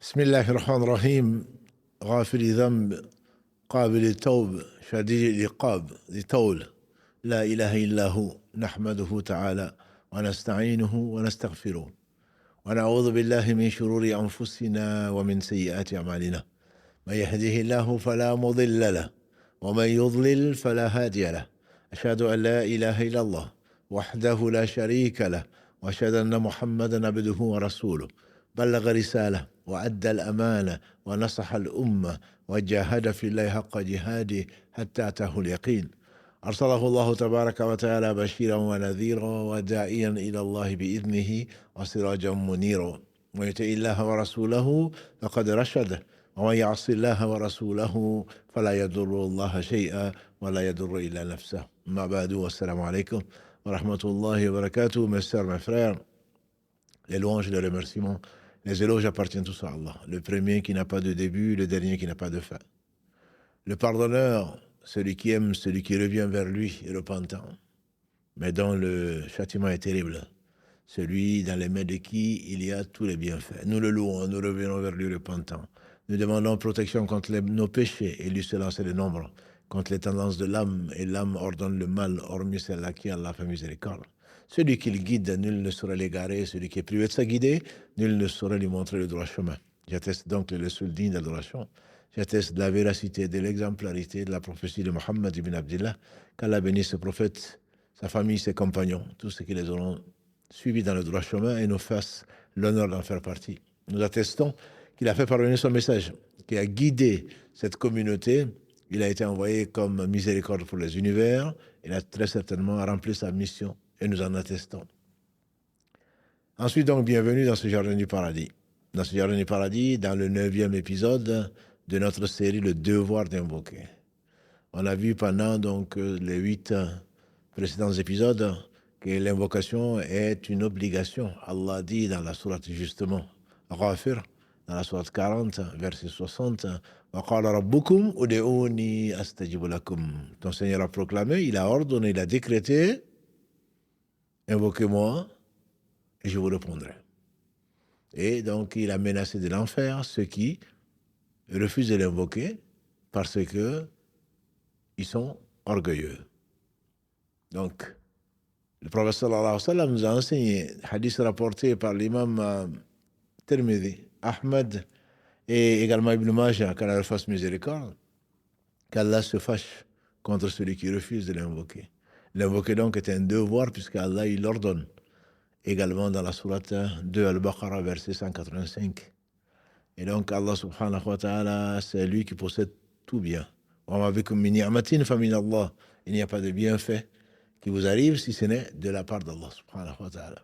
بسم الله الرحمن الرحيم. غافر ذنب قابل التوب شديد العقاب ذي طول. لا إله إلا هو نحمده تعالى ونستعينه ونستغفره ونعوذ بالله من شرور أنفسنا ومن سيئات أعمالنا. من يهده الله فلا مضل له ومن يضلل فلا هادي له. أشهد أن لا إله إلا الله وحده لا شريك له وأشهد أن محمدا عبده ورسوله بلغ رسالة وأدى الأمانة ونصح الأمة وجاهد في الله حق جهاده حتى أتاه اليقين. أرسله الله تبارك وتعالى بشيرا ونذيرا وداعيا إلى الله بإذنه وسراجا منيرا. ومن يطع الله ورسوله فقد رشد ومن يعص الله ورسوله فلا يضر الله شيئا ولا يضر إلا نفسه. ما بعد والسلام عليكم ورحمة الله وبركاته. Mes sœurs, mes frères, les louanges et les remerciements, les éloges appartiennent tous à Allah, le premier qui n'a pas de début, le dernier qui n'a pas de fin. Le pardonneur, celui qui aime, celui qui revient vers lui et repentant, mais dont le châtiment est terrible, celui dans les mains de qui il y a tous les bienfaits. Nous le louons, nous revenons vers lui repentant. Nous demandons protection contre nos péchés et lui se lancer le nombre, contre les tendances de l'âme, et l'âme ordonne le mal, hormis celle-là qui Allah fait miséricorde. Celui qui le guide, nul ne saurait l'égarer. Celui qui est privé de sa guidée, nul ne saurait lui montrer le droit chemin. J'atteste donc le seul digne d'adoration. J'atteste de la véracité, de l'exemplarité de la prophétie de Mohammed ibn Abdillah. Qu'Allah bénisse ce prophète, sa famille, ses compagnons, tous ceux qui les auront suivis dans le droit chemin et nous fasse l'honneur d'en faire partie. Nous attestons qu'il a fait parvenir son message, qui a guidé cette communauté. Il a été envoyé comme miséricorde pour les univers. Il a très certainement rempli sa mission et nous en attestons. Ensuite, donc, bienvenue dans ce jardin du paradis. Dans ce jardin du paradis, dans le 9e épisode de notre série Le devoir d'invoquer. On a vu pendant donc les 8 précédents épisodes que l'invocation est une obligation. Allah dit dans la sourate justement Ghafir, dans la sourate 40, verset 60, wa qala rabbukum ud'uni astajib lakum. Ton Seigneur a proclamé, il a ordonné, il a décrété, invoquez-moi et je vous répondrai. Et donc il a menacé de l'enfer ceux qui refusent de l'invoquer parce que ils sont orgueilleux. Donc le prophète sallallahu alayhi wa sallam nous a enseigné, hadith rapporté par l'imam Tirmidhi, Ahmed et également Ibn Majah, qu'Allah fasse miséricorde, qu'Allah se fâche contre celui qui refuse de l'invoquer. L'invoquer donc est un devoir puisqu'Allah il l'ordonne. Également dans la sourate 2 Al-Baqarah, verset 185. Et donc Allah subhanahu wa ta'ala, c'est lui qui possède tout bien. Wa ma bikum min ni'matin fa min Allah. Il n'y a pas de bienfait qui vous arrive si ce n'est de la part d'Allah subhanahu wa ta'ala.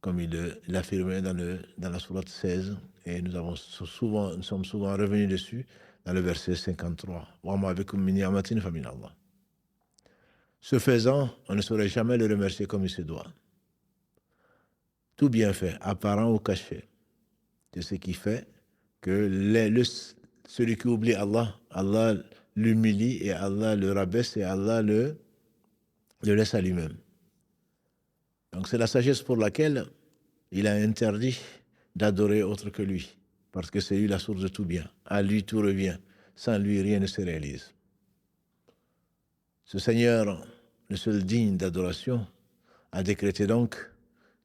Comme il l'affirmait dans la sourate 16, et nous sommes souvent revenus dessus dans le verset 53. Wa ma bikum min ni'matin fa min Allah. Ce faisant, on ne saurait jamais le remercier comme il se doit. Tout bienfait, apparent ou caché, c'est ce qui fait que celui qui oublie Allah, Allah l'humilie et Allah le rabaisse et Allah le laisse à lui-même. Donc c'est la sagesse pour laquelle il a interdit d'adorer autre que lui, parce que c'est lui la source de tout bien. À lui tout revient. Sans lui, rien ne se réalise. Ce Seigneur, le seul digne d'adoration, a décrété donc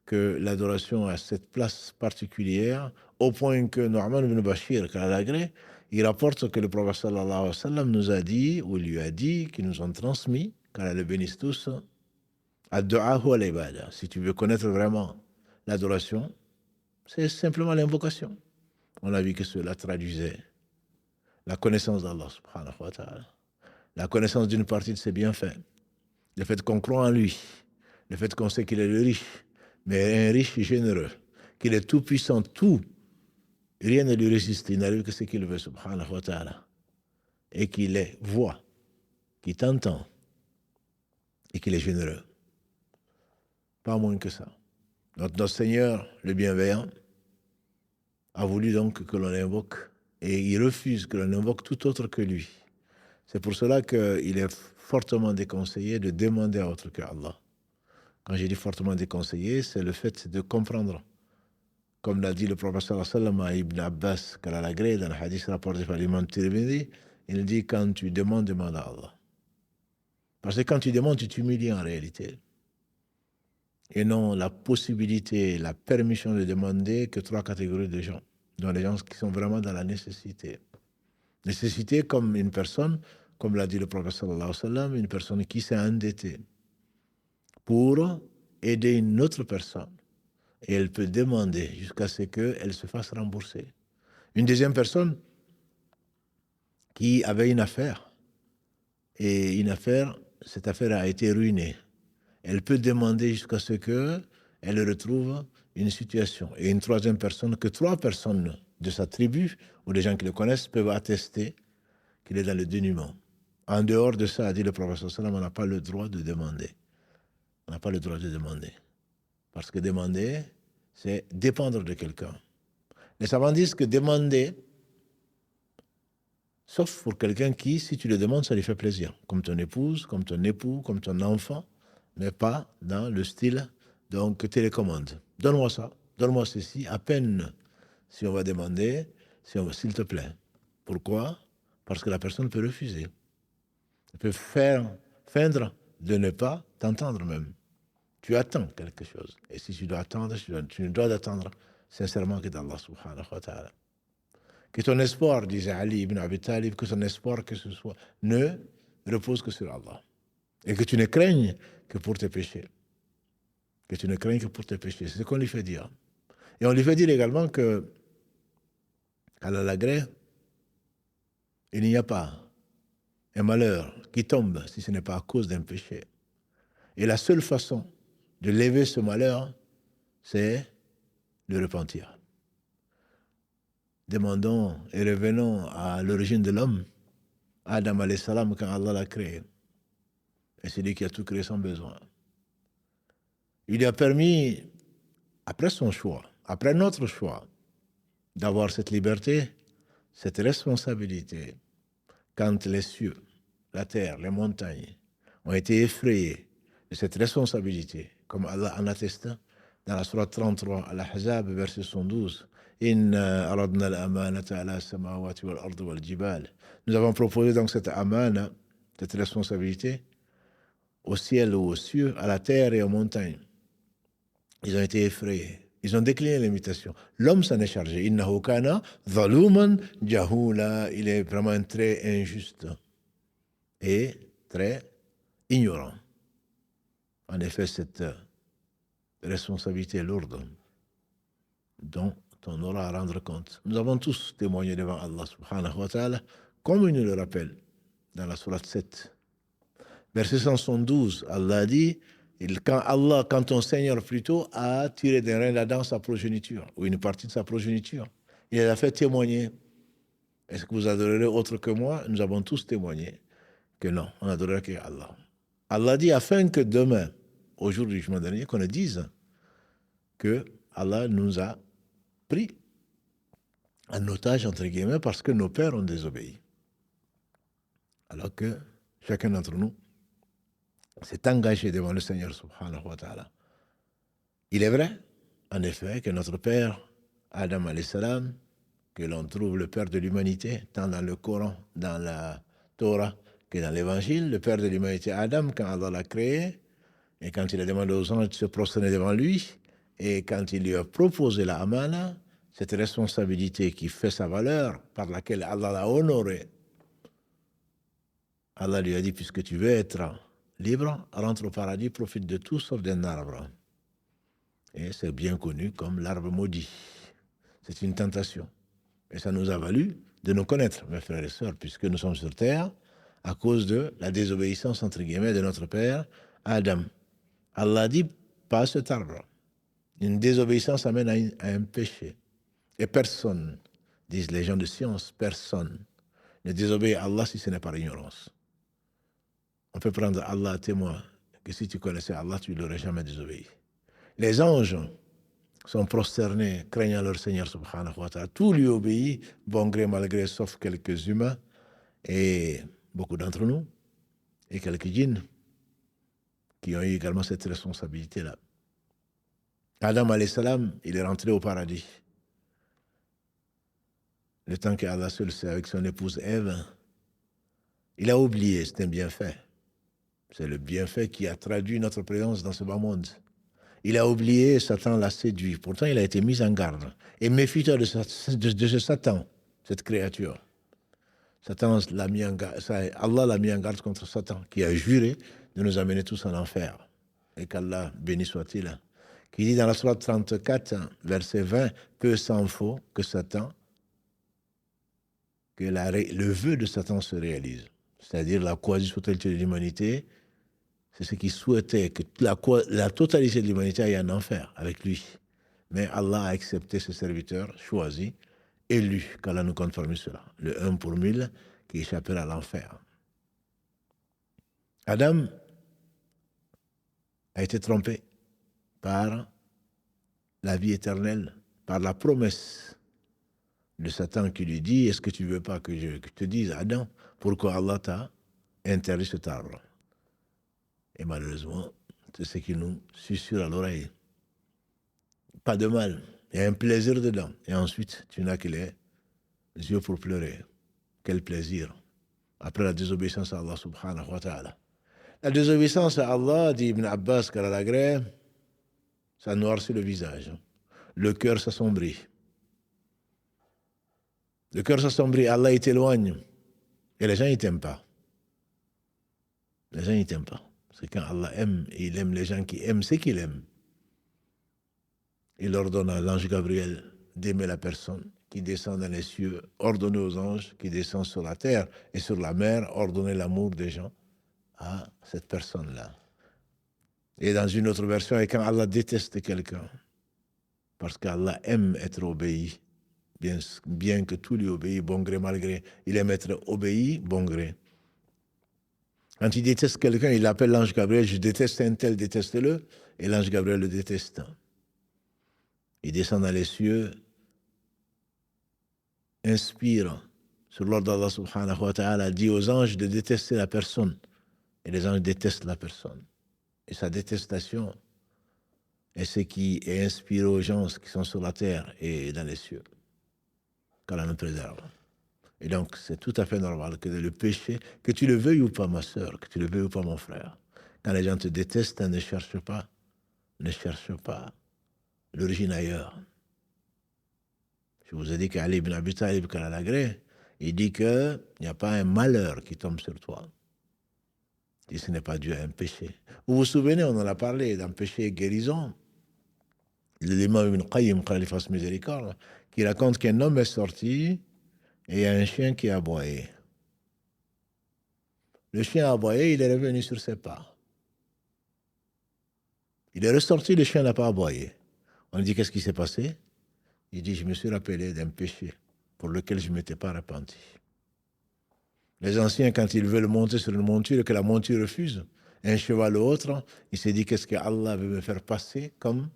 que l'adoration a cette place particulière, au point que Nu'man ibn Bashir, qu'Allah agrée, il rapporte que le prophète sallallahu alayhi wa sallam nous a dit, ou lui a dit, qu'ils nous ont transmis, qu'Allah le bénisse tous, ad-du'ahu al-ibada. Si tu veux connaître vraiment l'adoration, c'est simplement l'invocation. On a vu que cela traduisait la connaissance d'Allah subhanahu wa ta'ala, la connaissance d'une partie de ses bienfaits, le fait qu'on croit en lui, le fait qu'on sait qu'il est le riche, mais un riche généreux, qu'il est tout puissant, tout, rien ne lui résiste, il n'arrive que ce qu'il veut, subhanahu wa ta'ala, et qu'il est voix, qui t'entend, et qu'il est généreux. Pas moins que ça. Notre Seigneur, le bienveillant, a voulu donc que l'on l'invoque, et il refuse que l'on invoque tout autre que lui. C'est pour cela qu'il est fortement déconseillé de demander à autre que Allah. Quand j'ai dit fortement déconseillé, c'est le fait de comprendre comme l'a dit le prophète sallallahu alayhi wa sallam à Ibn Abbas Kalalagré dans le hadith rapporté par l'imam Tirmidhi, il dit quand tu demandes, demande à Allah. Parce que quand tu demandes, tu t'humilies en réalité. Et non la possibilité, la permission de demander que 3 catégories de gens, dont les gens qui sont vraiment dans la nécessité. Nécessité comme une personne, comme l'a dit le prophète sallallahu alayhi wa sallam, une personne qui s'est endettée pour aider une autre personne. Et elle peut demander jusqu'à ce qu'elle se fasse rembourser. Une deuxième personne qui avait une affaire, et cette affaire a été ruinée. Elle peut demander jusqu'à ce qu'elle retrouve une situation. Et une troisième personne, que 3 personnes de sa tribu, ou des gens qui le connaissent, peuvent attester qu'il est dans le dénuement. En dehors de ça, a dit le prophète sallam, on n'a pas le droit de demander. On n'a pas le droit de demander. Parce que demander, c'est dépendre de quelqu'un. Les savants disent que demander, sauf pour quelqu'un qui, si tu le demandes, ça lui fait plaisir. Comme ton épouse, comme ton époux, comme ton enfant, mais pas dans le style, donc, télécommande. Donne-moi ça, donne-moi ceci, à peine si on va demander, s'il te plaît. Pourquoi? Parce que la personne peut refuser. Elle peut feindre de ne pas t'entendre même. Tu attends quelque chose. Et si tu dois attendre, tu ne dois attendre sincèrement que d'Allah subhanahu wa ta'ala. Que ton espoir, disait Ali ibn Abi Talib, que ton espoir que ce soit, ne repose que sur Allah. Et que tu ne craignes que pour tes péchés. Que tu ne craignes que pour tes péchés. C'est ce qu'on lui fait dire. Et on lui fait dire également que, à l'agré, il n'y a pas un malheur qui tombe si ce n'est pas à cause d'un péché. Et la seule façon de lever ce malheur, c'est de repentir. Demandons et revenons à l'origine de l'homme, Adam alayhi salam, quand Allah l'a créé. Et c'est lui qui a tout créé sans besoin. Il lui a permis, après son choix, après notre choix, d'avoir cette liberté, cette responsabilité, quand les cieux, la terre, les montagnes ont été effrayés de cette responsabilité, comme Allah en atteste dans la sourate 33, Al-Ahzab, verset 112. Nous avons proposé donc cette amana, cette responsabilité, au ciel ou aux cieux, à la terre et aux montagnes. Ils ont été effrayés. Ils ont décliné l'invitation. L'homme s'en est chargé. Innahu kana zaluman jahula. Il est vraiment très injuste et très ignorant. En effet, cette responsabilité lourde dont on aura à rendre compte. Nous avons tous témoigné devant Allah subhanahu wa ta'ala, comme il nous le rappelle dans la sourate 7. Verset 172, Allah dit, quand ton Seigneur plutôt a tiré d'un rein d'Adam sa progéniture, ou une partie de sa progéniture, il a fait témoigner. Est-ce que vous adorerez autre que moi? Nous avons tous témoigné que non, on adorera que Allah. Allah dit, afin que demain, au jour du jugement dernier, qu'on ne dise que Allah nous a pris en otage, entre guillemets, parce que nos pères ont désobéi. Alors que chacun d'entre nous s'est engagé devant le Seigneur subhanahu wa ta'ala. Il est vrai, en effet, que notre père, Adam alayhi salam, que l'on trouve le père de l'humanité, tant dans le Coran, dans la Torah, que dans l'Évangile, le père de l'humanité, Adam, quand Allah l'a créé, et quand il a demandé aux anges de se prosterner devant lui, et quand il lui a proposé la amana, cette responsabilité qui fait sa valeur, par laquelle Allah l'a honoré, Allah lui a dit, puisque tu veux être libre, rentre au paradis, profite de tout sauf d'un arbre. Et c'est bien connu comme l'arbre maudit. C'est une tentation. Et ça nous a valu de nous connaître, mes frères et sœurs, puisque nous sommes sur terre à cause de la désobéissance, entre guillemets, de notre père, Adam. Allah dit, pas cet arbre. Une désobéissance amène à un péché. Et personne, disent les gens de science, personne ne désobéit à Allah si ce n'est par ignorance. On peut prendre Allah à témoin que si tu connaissais Allah, tu ne l'aurais jamais désobéi. Les anges sont prosternés, craignant leur Seigneur subhanahu wa ta'ala. Tout lui obéit, bon gré, mal gré, sauf quelques humains, et beaucoup d'entre nous, et quelques djinns, qui ont eu également cette responsabilité-là. Adam alayhi salam, il est rentré au paradis. Le temps qu'Allah seul sait avec son épouse Ève, il a oublié, c'est un bienfait. C'est le bienfait qui a traduit notre présence dans ce bas monde. Il a oublié, Satan l'a séduit. Pourtant, il a été mis en garde. Et méfie-toi de ce Satan, cette créature. Satan l'a mis en garde, Allah l'a mis en garde contre Satan, qui a juré de nous amener tous en enfer. Et qu'Allah, béni soit-il, qui dit dans la sourate 34, verset 20, peu s'en faut que Satan, que le vœu de Satan se réalise. C'est-à-dire la quasi-totalité de l'humanité, c'est ce qui souhaitait que la totalité de l'humanité aille en enfer avec lui. Mais Allah a accepté ses serviteurs choisis, élus, qu'Allah nous confirme cela. Le 1 pour 1000 qui échappera à l'enfer. Adam a été trompé par la vie éternelle, par la promesse de Satan qui lui dit, est-ce que tu ne veux pas que je te dise, Adam, pourquoi Allah t'a interdit cet arbre? Et malheureusement, c'est ce qui nous susurre à l'oreille. Pas de mal, il y a un plaisir dedans. Et ensuite, tu n'as que les yeux pour pleurer. Quel plaisir. Après la désobéissance à Allah subhanahu wa ta'ala. La désobéissance à Allah, dit Ibn Abbas Karalagré, ça noircit le visage. Le cœur s'assombrit. Le cœur s'assombrit, Allah il t'éloigne. Et les gens, ils ne t'aiment pas. Les gens, ils ne t'aiment pas. C'est quand Allah aime, et il aime les gens qui aiment ce qu'il aime. Il ordonne à l'ange Gabriel d'aimer la personne qui descend dans les cieux, ordonner aux anges qui descendent sur la terre et sur la mer, ordonner l'amour des gens à cette personne-là. Et dans une autre version, et quand Allah déteste quelqu'un, parce qu'Allah aime être obéi, bien que tout lui obéit, bon gré, mal gré, il aime être obéi, bon gré. Quand il déteste quelqu'un, il appelle l'ange Gabriel, je déteste un tel, déteste-le, et l'ange Gabriel le déteste. Il descend dans les cieux, inspire sur l'ordre d'Allah subhanahu wa ta'ala, dit aux anges de détester la personne, et les anges détestent la personne. Et sa détestation est ce qui est inspiré aux gens qui sont sur la terre et dans les cieux. Qu'Allah nous préserve. Et donc, c'est tout à fait normal que le péché, que tu le veuilles ou pas, ma sœur, que tu le veuilles ou pas, mon frère, quand les gens te détestent, ne cherche pas l'origine ailleurs. Je vous ai dit qu'Ali ibn Abi Talib, il dit qu'il n'y a pas un malheur qui tombe sur toi. Et ce n'est pas dû à un péché. Vous vous souvenez, on en a parlé d'un péché guérison. L'imam Ibn Qayyim, qu'il fasse miséricorde, qui raconte qu'un homme est sorti et il y a un chien qui a aboyé. Le chien a aboyé, il est revenu sur ses pas. Il est ressorti, le chien n'a pas aboyé. On lui dit, qu'est-ce qui s'est passé? Il dit, je me suis rappelé d'un péché pour lequel je ne m'étais pas repenti. Les anciens, quand ils veulent monter sur une monture et que la monture refuse, un cheval ou autre, ils se disent, qu'est-ce que Allah veut me faire passer comme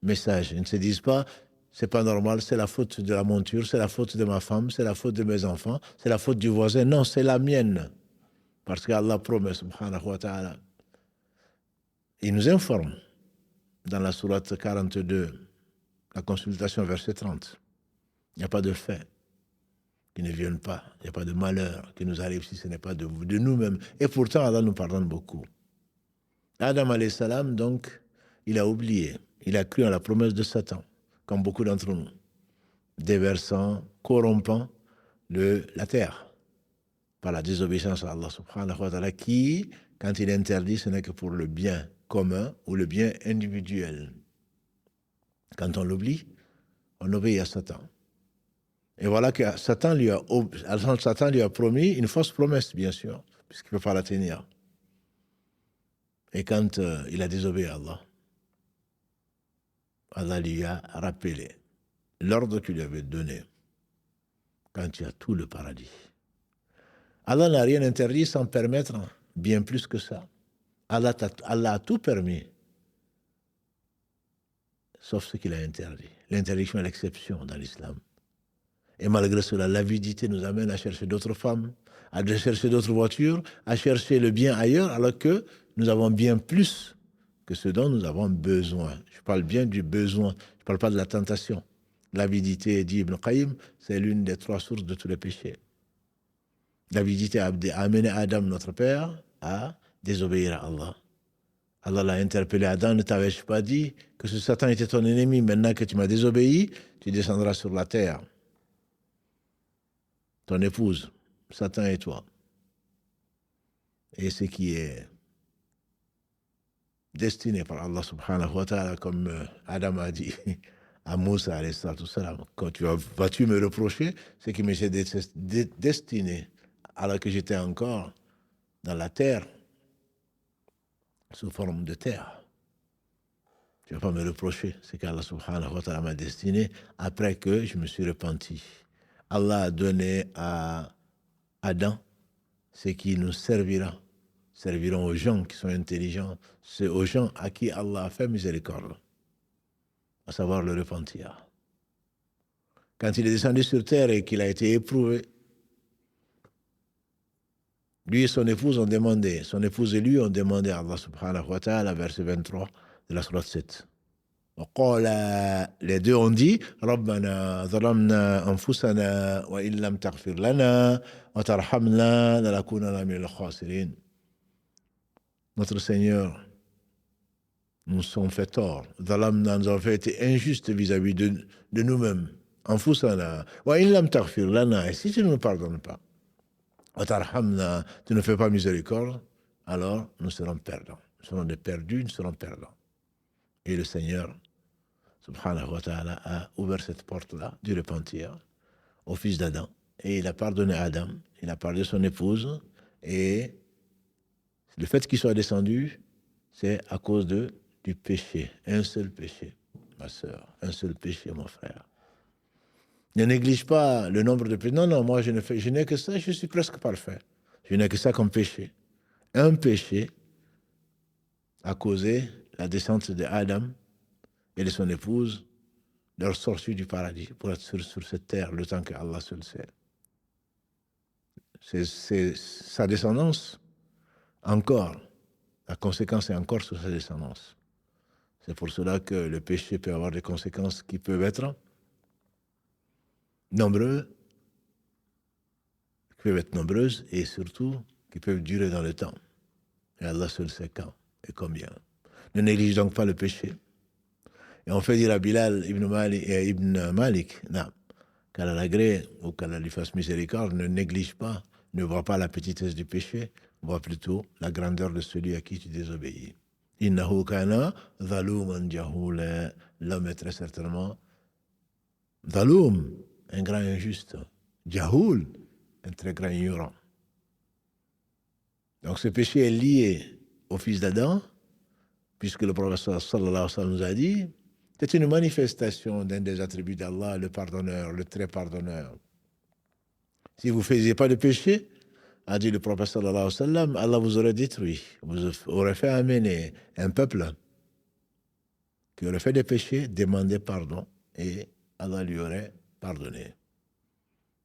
message? Ils ne se disent pas, c'est pas normal, c'est la faute de la monture, c'est la faute de ma femme, c'est la faute de mes enfants, c'est la faute du voisin. Non, c'est la mienne. Parce qu'Allah promet, subhanahu wa ta'ala. Il nous informe dans la sourate 42, la consultation verset 30. Il n'y a pas de fait qui ne viennent pas. Il n'y a pas de malheur qui nous arrive si ce n'est pas de nous-mêmes. Et pourtant, Allah nous pardonne beaucoup. Adam alayhi salam, donc, il a oublié. Il a cru à la promesse de Satan, comme beaucoup d'entre nous, déversant, corrompant la terre par la désobéissance à Allah subhanahu wa ta'ala, qui, quand il interdit, ce n'est que pour le bien commun ou le bien individuel. Quand on l'oublie, on obéit à Satan. Et voilà que Satan lui a promis une fausse promesse, bien sûr, puisqu'il ne peut pas la tenir. Et quand il a désobéi à Allah, Allah lui a rappelé l'ordre qu'il lui avait donné quand tu as tout le paradis. Allah n'a rien interdit sans permettre bien plus que ça. Allah a tout permis, sauf ce qu'il a interdit. L'interdiction est l'exception dans l'islam. Et malgré cela, l'avidité nous amène à chercher d'autres femmes, à chercher d'autres voitures, à chercher le bien ailleurs, alors que nous avons bien plus que ce dont nous avons besoin. Je parle bien du besoin, je ne parle pas de la tentation. L'avidité, dit Ibn Qayyim, c'est l'une des 3 sources de tous les péchés. L'avidité a amené Adam, notre père, à désobéir à Allah. Allah l'a interpellé, Adam, ne t'avais-je pas dit que ce Satan était ton ennemi? Maintenant que tu m'as désobéi, tu descendras sur la terre. Ton épouse, Satan et toi. Et ce qui est destiné par Allah subhanahu wa ta'ala, comme Adam a dit à Moussa, alayhi salatu salam, quand vas-tu me reprocher ce qui m'est destiné alors que j'étais encore dans la terre, sous forme de terre. Tu ne vas pas me reprocher ce qu'Allah subhanahu wa ta'ala m'a destiné après que je me suis repenti. Allah a donné à Adam ce qui nous serviront aux gens qui sont intelligents, c'est aux gens à qui Allah a fait miséricorde, à savoir le repentir. Quand il est descendu sur terre et qu'il a été éprouvé, lui et son épouse ont demandé, son épouse et lui ont demandé à Allah subhanahu wa ta'ala, verset 23 de la sourate 7. Les deux ont dit Rabbana zalamna anfusana wa illam taghfir lana wa tarhamna lanakunanna minal khasirin. Notre Seigneur, nous sommes fait tort. Zalamna, nous avons fait été injustes vis-à-vis de nous-mêmes. Anfusana wa illam taghfir lana. Et si tu ne nous pardonnes pas, wa tarhamna, tu ne fais pas miséricorde, alors nous serons perdants. Nous serons des perdus, nous serons perdants. Et le Seigneur subhanahu wa ta'ala a ouvert cette porte-là du repentir au fils d'Adam. Et il a pardonné Adam, il a pardonné son épouse. Et le fait qu'il soit descendu, c'est à cause du péché. Un seul péché, ma sœur. Un seul péché, mon frère. Ne néglige pas le nombre de péchés. Non, moi je n'ai que ça, je suis presque parfait. Je n'ai que ça comme péché. Un péché a causé la descente d'Adam et de son épouse, leur sortie du paradis pour être sur cette terre le temps que Allah seul sait. C'est sa descendance, encore, la conséquence est encore sur sa descendance. C'est pour cela que le péché peut avoir des conséquences qui peuvent être nombreuses et surtout qui peuvent durer dans le temps. Et Allah seul sait quand et combien. Ne néglige donc pas le péché. Et on fait dire à Bilal ibn Malik, qu'Allah l'agrée ou qu'Allah lui fasse miséricorde, ne néglige pas, ne voit pas la petitesse du péché, voit plutôt la grandeur de celui à qui tu désobéis. Innahu kana zalouman jahula. L'homme est très certainement zaloum, un grand injuste. Jahoul, un très grand ignorant. Donc ce péché est lié au fils d'Adam, puisque le prophète sallallahu alayhi wa sallam nous a dit, c'est une manifestation d'un des attributs d'Allah, le pardonneur, le très pardonneur. Si vous ne faisiez pas de péché, a dit le prophète sallallahu alayhi wa sallam, Allah vous aurait détruit, vous aurait fait amener un peuple qui aurait fait des péchés, demander pardon, et Allah lui aurait pardonné.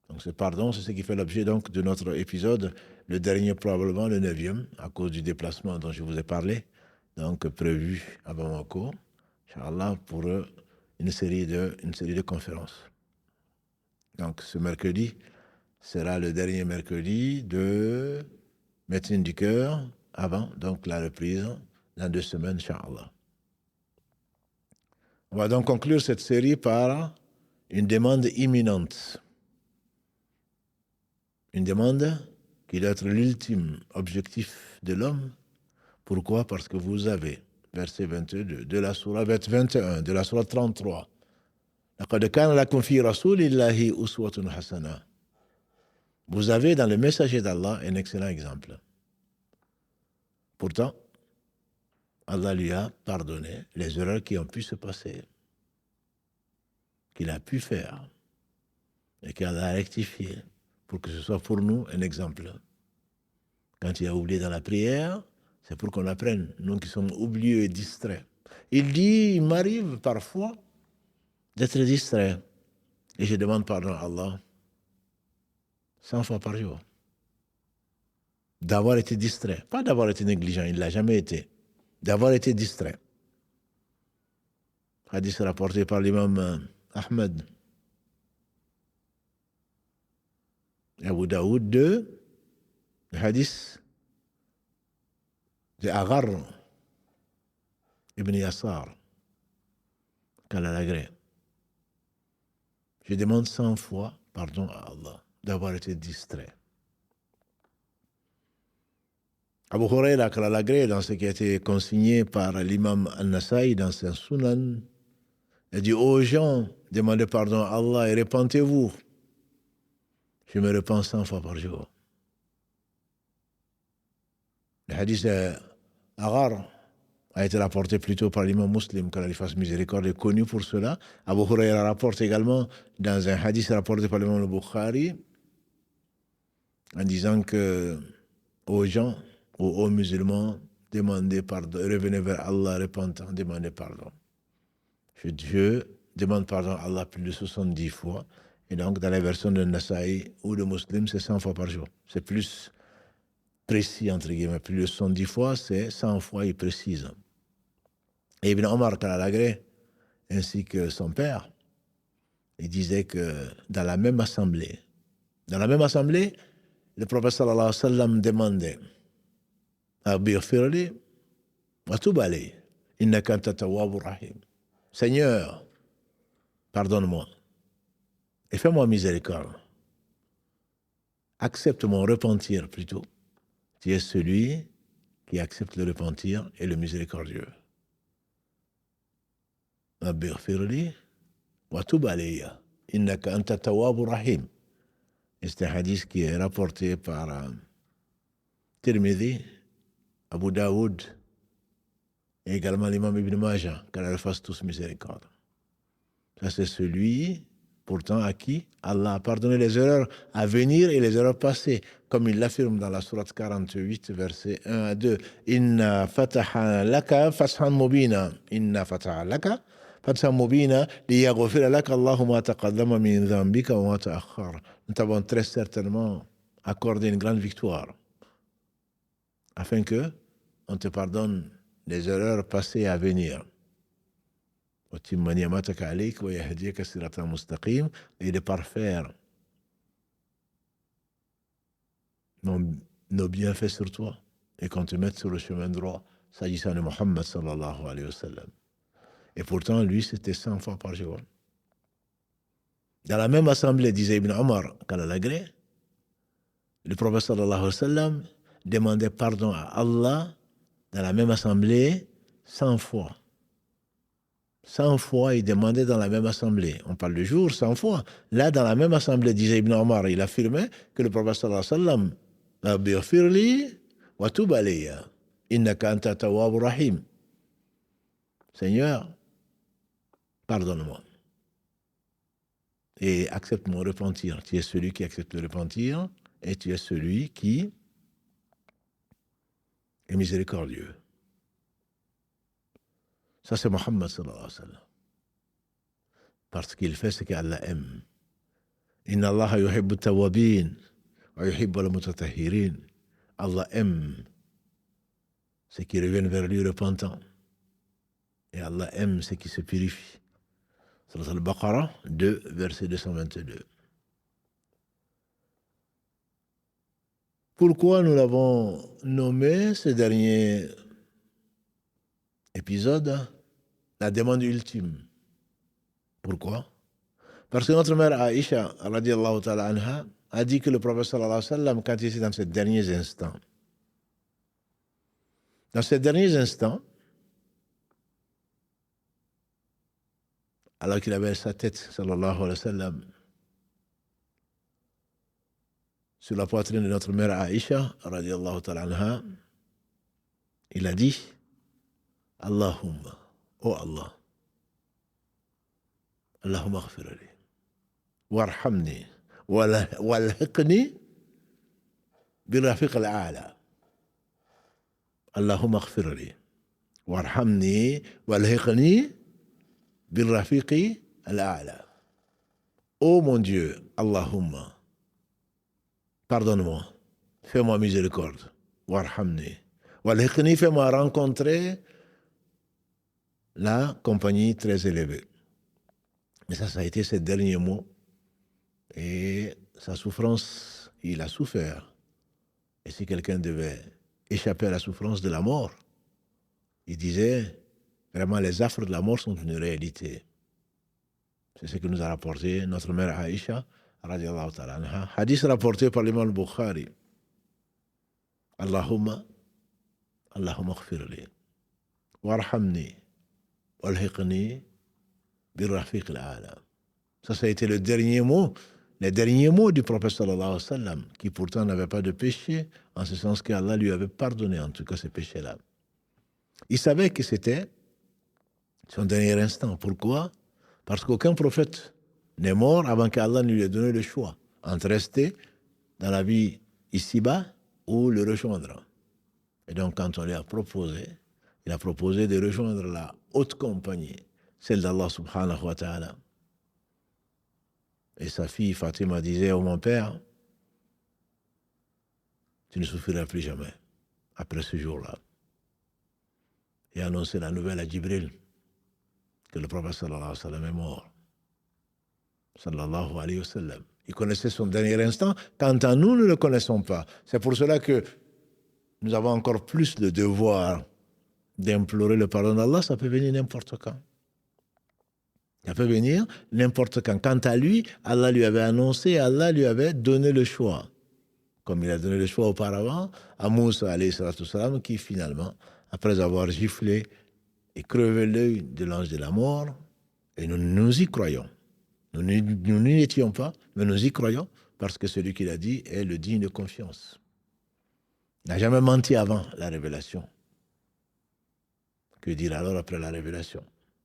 Donc ce pardon, c'est ce qui fait l'objet donc de notre épisode, le dernier probablement, le 9e, à cause du déplacement dont je vous ai parlé, donc prévu à Bamako, Inch'Allah, pour une série de conférences. Donc ce mercredi sera le dernier mercredi de médecine du cœur, avant donc la reprise dans 2 semaines, Inch'Allah. On va donc conclure cette série par une demande imminente. Une demande qui doit être l'ultime objectif de l'homme. Pourquoi? Parce que vous avez, verset 22 de la sourate 21, de la sourate 33, لَقَدْ كَانَ لَكُمْ فِي رَسُولِ اللَّهِ أُسْوَةٌ حَسَنَةٌ. Vous avez dans le messager d'Allah un excellent exemple. Pourtant, Allah lui a pardonné les erreurs qui ont pu se passer, qu'il a pu faire, et qu'il a rectifié, pour que ce soit pour nous un exemple. Quand il a oublié dans la prière, c'est pour qu'on apprenne, nous qui sommes oublieux et distraits. Il dit, il m'arrive parfois d'être distrait, et je demande pardon à Allah 100 fois par jour. D'avoir été distrait, pas d'avoir été négligent, il ne l'a jamais été. d'avoir été distrait. Hadith rapporté par l'imam Ahmed et Abu Daoud le hadith de Aghar ibn Yasar, qu'Allah l'agrée. Je demande 100 fois pardon à Allah d'avoir été distrait. Abu Huraira, qu'Allah l'agrée, dans ce qui a été consigné par l'imam Al-Nasaï dans son Sunan, il dit aux gens, demandez pardon à Allah et repentez-vous. Je me repens 100 fois par jour. Le hadith Aghar a été rapporté plutôt par l'imam Muslim, qu'Allah lui fasse miséricorde, est connu pour cela. Abu Huraira rapporte également dans un hadith rapporté par l'imam Bukhari, en disant que aux gens, aux musulmans, demandez pardon, revenez vers Allah, repentant, demandez pardon. Je demande pardon à Allah plus de 70 fois. Et donc, dans la version de Nasaï ou de Muslim, c'est 100 fois par jour. C'est plus précis, entre guillemets. Plus de 70 fois, c'est 100 fois, il précise. Et Ibn Omar, Kalalagré, ainsi que son père, il disait que dans la même assemblée, le prophète sallallahu alayhi wa sallam demandait à Birfirli, wa tubali, innaka anta tawwabur rahim. Seigneur, pardonne-moi et fais-moi miséricorde. Accepte mon repentir plutôt. Tu es celui qui accepte le repentir et le miséricordieux. Abighfirli wa tub alayya innaka anta tawwabur rahim. Et c'est un hadith qui est rapporté par Tirmidhi, Abu Daoud et également l'imam Ibn Majah, qu'Allah fasse tous miséricorde. Ça, c'est celui, pourtant, à qui Allah a pardonné les erreurs à venir et les erreurs passées. Comme il l'affirme dans la sourate 48, versets 1 à 2. Inna fataha laka fathan mubina. Inna fataha laka fathan mubina liyaghfira laka Allahu ma taqaddama min dhanbika wa ma ta'akhkhar. Nous t'avons très certainement accordé une grande victoire afin que on te pardonne les erreurs passées et à venir. Et de parfaire nos bienfaits sur toi et qu'on te mette sur le chemin droit, s'agissant de Muhammad sallallahu alayhi wa sallam. Et pourtant, lui, c'était 100 fois par jour. Dans la même assemblée, disait Ibn Omar, qu'Allah l'agrée, le prophète sallallahu alayhi wa sallam demandait pardon à Allah dans la même assemblée 100 fois. 100 fois, il demandait dans la même assemblée. On parle de jour, 100 fois. Là, dans la même assemblée, disait Ibn Omar, il affirmait que le prophète sallallahu alayhi wa sallam Abighfirli wa tub alayya innaka anta tawwabur rahim. Seigneur, pardonne-moi et accepte mon repentir. Tu es celui qui accepte le repentir et tu es celui qui est miséricordieux. Ça, c'est Muhammad sallallahu alayhi wa sallam. Parce qu'il fait ce qu'Allah aime. Inna Allah yuhibbu tawwabin wa yuhibbu al-mutatahhirin. Allah aime ceux qui reviennent vers lui repentants. Et Allah aime ceux qui se purifient. Surat al-Baqarah 2, verset 222. Pourquoi nous l'avons nommé, ce dernier épisode, la demande ultime? Pourquoi? Parce que notre mère Aïcha, radiallahu ta'ala anha, a dit que le prophète sallallahu alayhi wa sallam, quand il était dans ces derniers instants, alors qu'il avait sa tête, sallallahu alayhi wa sallam, sur la poitrine de notre mère Aïcha, radiallahu ta'ala anha, il a dit, Allahumma, oh Allah, Allahumma aghfirli, warhamni, walhiqni بالرفيق الأعلى. اللهم اغفر لي وارحمني والحقني بالرفيق الأعلى. Oh mon Dieu, Allahumma, pardonne-moi, fais-moi miséricorde, warhamni, Walhiqni, fais-moi rencontrer la compagnie très élevée. Mais ça a été ses derniers mots. Et sa souffrance, il a souffert. Et si quelqu'un devait échapper à la souffrance de la mort, il disait, vraiment, les affres de la mort sont une réalité. C'est ce que nous a rapporté notre mère Aïcha, radiallahu ta'ala anha. Hadith rapporté par l'imam al-Bukhari. Allahumma khfirli, warhamni, walhiqni, birrafiq al-a'la. Ça a été le dernier mot, les derniers mots du prophète sallallahu alayhi wa sallam, qui pourtant n'avait pas de péché, en ce sens qu'Allah lui avait pardonné en tout cas ces péchés-là. Il savait que c'était son dernier instant. Pourquoi? Parce qu'aucun prophète n'est mort avant qu'Allah ne lui ait donné le choix entre rester dans la vie ici-bas ou le rejoindre. Et donc, quand on lui a proposé, il a proposé de rejoindre la haute compagnie, celle d'Allah subhanahu wa ta'ala. Et sa fille Fatima disait, oh mon père, tu ne souffriras plus jamais après ce jour-là. Et annoncer la nouvelle à Jibril que le prophète sallallahu alayhi wa sallam est mort. Sallallahu alayhi wa sallam. Il connaissait son dernier instant. Quant à nous, nous ne le connaissons pas. C'est pour cela que nous avons encore plus le devoir d'implorer le pardon d'Allah. Ça peut venir n'importe quand. Ça peut venir n'importe quand. Quant à lui, Allah lui avait annoncé, Allah lui avait donné le choix. Comme il a donné le choix auparavant à Moussa alayhi salatu salam, qui finalement, après avoir giflé et crevé l'œil de l'ange de la mort, et nous y croyons. Nous n'y étions pas, mais nous y croyons, parce que celui qui l'a dit est le digne de confiance. Il n'a jamais menti avant la révélation. Que dire alors après la révélation?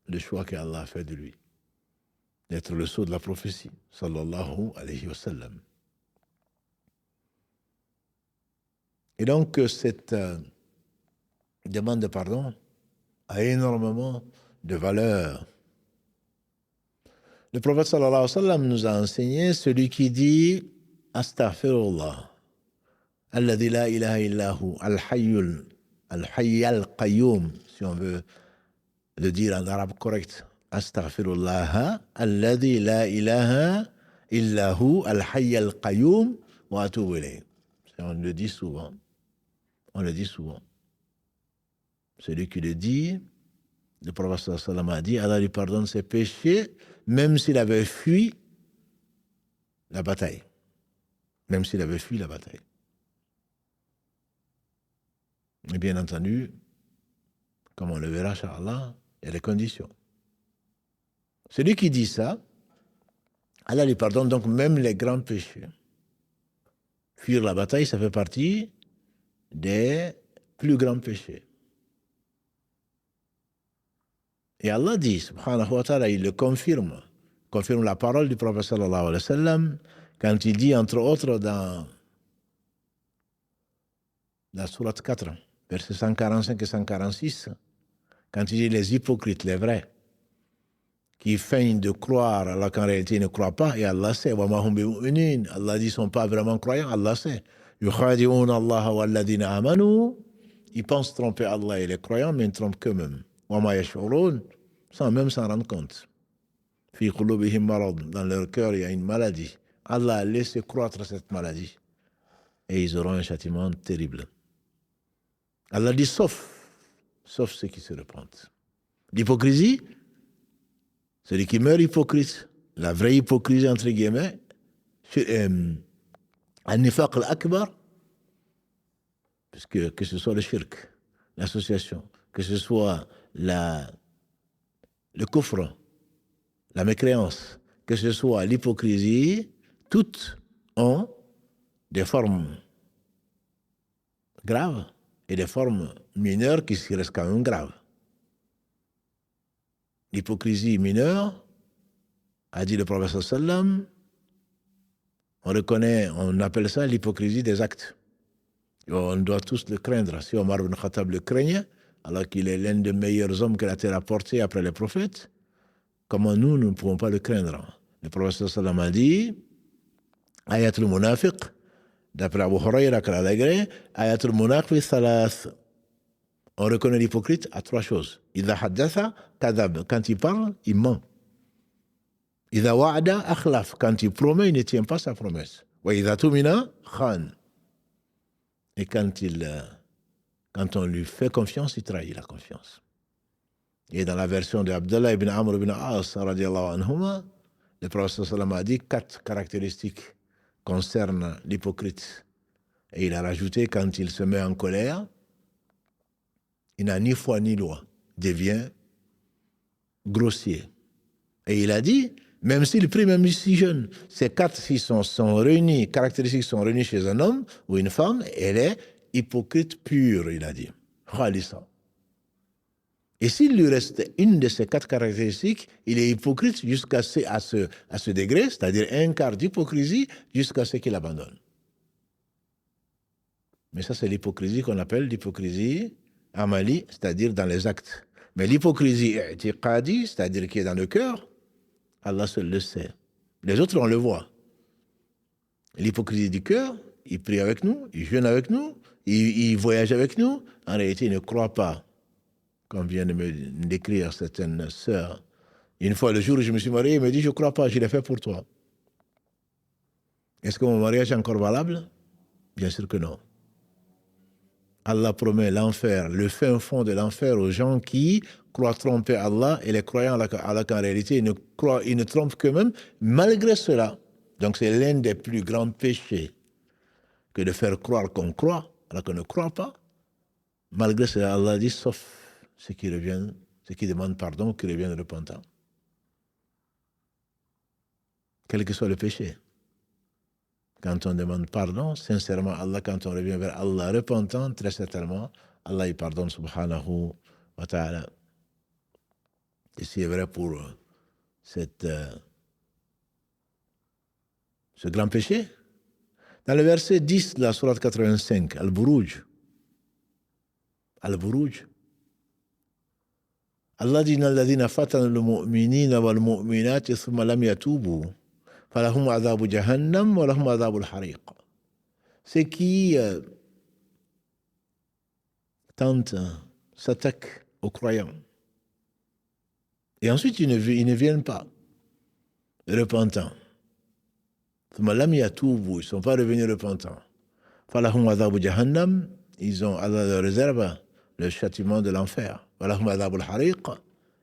Le choix qu'Allah a fait de lui, d'être le sceau de la prophétie, sallallahu alayhi wa sallam. Et donc, cette demande de pardon a énormément de valeur. Le prophète sallallahu alayhi wa sallam nous a enseigné celui qui dit Astaghfirullah, alladhi la ilaha illahu, al-hayy al-qayyum, si on veut le dire en arabe correct. Astaghfirullah, alladhi la ilaha illahu, al-hayy al-qayyum, wa atubu ilayh. On le dit souvent. On le dit souvent. Celui qui le dit, le prophète sallallahu alayhi wa sallam a dit, Allah lui pardonne ses péchés, même s'il avait fui la bataille. Même s'il avait fui la bataille. Et bien entendu, comme on le verra, Inch'Allah, il y a des conditions. Celui qui dit ça, Allah lui pardonne donc même les grands péchés. Fuir la bataille, ça fait partie des plus grands péchés. Et Allah dit, subhanahu wa ta'ala, il le confirme la parole du prophète sallallahu alayhi wa sallam, quand il dit, entre autres, dans la sourate 4, versets 145 et 146, quand il dit les hypocrites, les vrais, qui feignent de croire alors qu'en réalité ils ne croient pas, et Allah sait, wa ma hum bimu'minin, Allah dit, ils ne sont pas vraiment croyants, Allah sait. Yukhadi'una Allah wa alladhina amanu, ils pensent tromper Allah et les croyants, mais ils ne trompent qu'eux-mêmes. Wa ma yash'urun, sans même s'en rendre compte. Fi qulubihim marad, dans leur cœur il y a une maladie. Allah a laissé croître cette maladie. Et ils auront un châtiment terrible. Allah dit sauf ceux qui se repentent. L'hypocrisie, celui qui meurt hypocrite, la vraie hypocrisie entre guillemets, al-nifaq al-akbar, puisque que ce soit le shirk, l'association, que ce soit le kufr, la mécréance, que ce soit l'hypocrisie, toutes ont des formes graves et des formes mineures qui restent quand même graves. L'hypocrisie mineure, a dit le prophète sallam, on appelle ça l'hypocrisie des actes. Et on doit tous le craindre. Si Omar ibn Khattab le craignait, alors qu'il est l'un des meilleurs hommes que la terre a porté après les prophètes, comment nous ne pouvons pas le craindre? Le prophète sallam a dit, ayatul munafiq, d'après Abu Hurayra, ayatul munafiq thalath, On reconnaît l'hypocrite à 3 choses. Idha haddatha kadhab. Quand il parle, il ment. Idha wa'ada akhlaf. Quand il promet, il ne tient pas sa promesse. Wa idha tumina khan. Et quand on lui fait confiance, il trahit la confiance. Et dans la version de Abdullah ibn Amr ibn As, radiallahu anhuma, le prophète sallam a dit 4 caractéristiques concernent l'hypocrite. Et il a rajouté, quand il se met en colère, il n'a ni foi ni loi, devient grossier. Et il a dit, même s'il prie, même si jeune, ces 4 sont réunis, caractéristiques sont réunies chez un homme ou une femme, elle est hypocrite pure, il a dit. Khalisa. Et s'il lui reste une de ces 4 caractéristiques, il est hypocrite jusqu'à ce degré, c'est-à-dire un quart d'hypocrisie, jusqu'à ce qu'il abandonne. Mais ça, c'est l'hypocrisie qu'on appelle l'hypocrisie amali, c'est-à-dire dans les actes. Mais l'hypocrisie i'tiqadi, c'est-à-dire qui est dans le cœur, Allah seul le sait. Les autres, on le voit. L'hypocrisie du cœur, il prie avec nous, il jeûne avec nous, il voyage avec nous. En réalité, il ne croit pas, comme vient de me décrire certaines sœurs. Une fois, le jour où je me suis marié, il me dit, je ne crois pas, je l'ai fait pour toi. Est-ce que mon mariage est encore valable? Bien sûr que non. Allah promet l'enfer, le fin fond de l'enfer aux gens qui croient tromper Allah, et les croyants alors qu'en réalité, ils ne trompent qu'eux-mêmes, malgré cela. Donc c'est l'un des plus grands péchés que de faire croire qu'on croit, alors qu'on ne croit pas. Malgré cela, Allah dit, sauf ceux qui demandent pardon, qui reviennent repentants. Quel que soit le péché. Quand on demande pardon, sincèrement, Allah, quand on revient vers Allah repentant, très certainement, Allah il pardonne, subhanahu wa ta'ala. Et c'est vrai pour ce grand péché. Dans le verset 10 de la sourate 85, Al-Buruj, Allah dit, Alladhina fatanu al-mu'minina wal-mu'minati thumma lam yatubu. فَلَهُمْ عَذَابُ جَهَنَّمْ وَلَهُمْ عَذَابُ الْحَرِيقِ. Ceux qui tentent, s'attaquent aux croyants. Et ensuite, ils ne viennent pas repentants. ثُمَّ لَمْ يَتُوبُوا. Ils ne sont pas revenus repentants. فَلَهُمْ عَذَابُ جَهَنَّمْ. Allah leur réserve le châtiment de l'enfer. وَلَهُمْ عَذَابُ الْحَرِيقِ.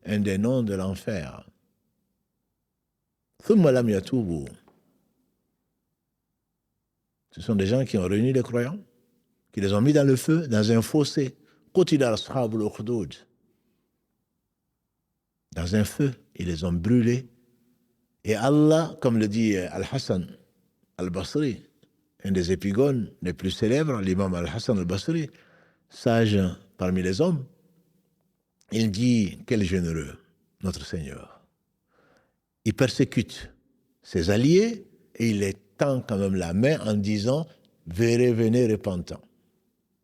Un des noms de l'enfer. ثُمَّ لَمْ يَتُوبُوا. Ce sont des gens qui ont réuni les croyants, qui les ont mis dans le feu, dans un fossé. قُتِلَ أَصْحَابُ الْأُخْدُودِ. Dans un feu, ils les ont brûlés. Et Allah, comme le dit Al-Hassan al-Basri, un des épigones les plus célèbres, l'imam Al-Hassan al-Basri, sage parmi les hommes, il dit, quel généreux, notre Seigneur. Il persécute ses alliés et il les tend quand même la main en disant « Venez repentants »,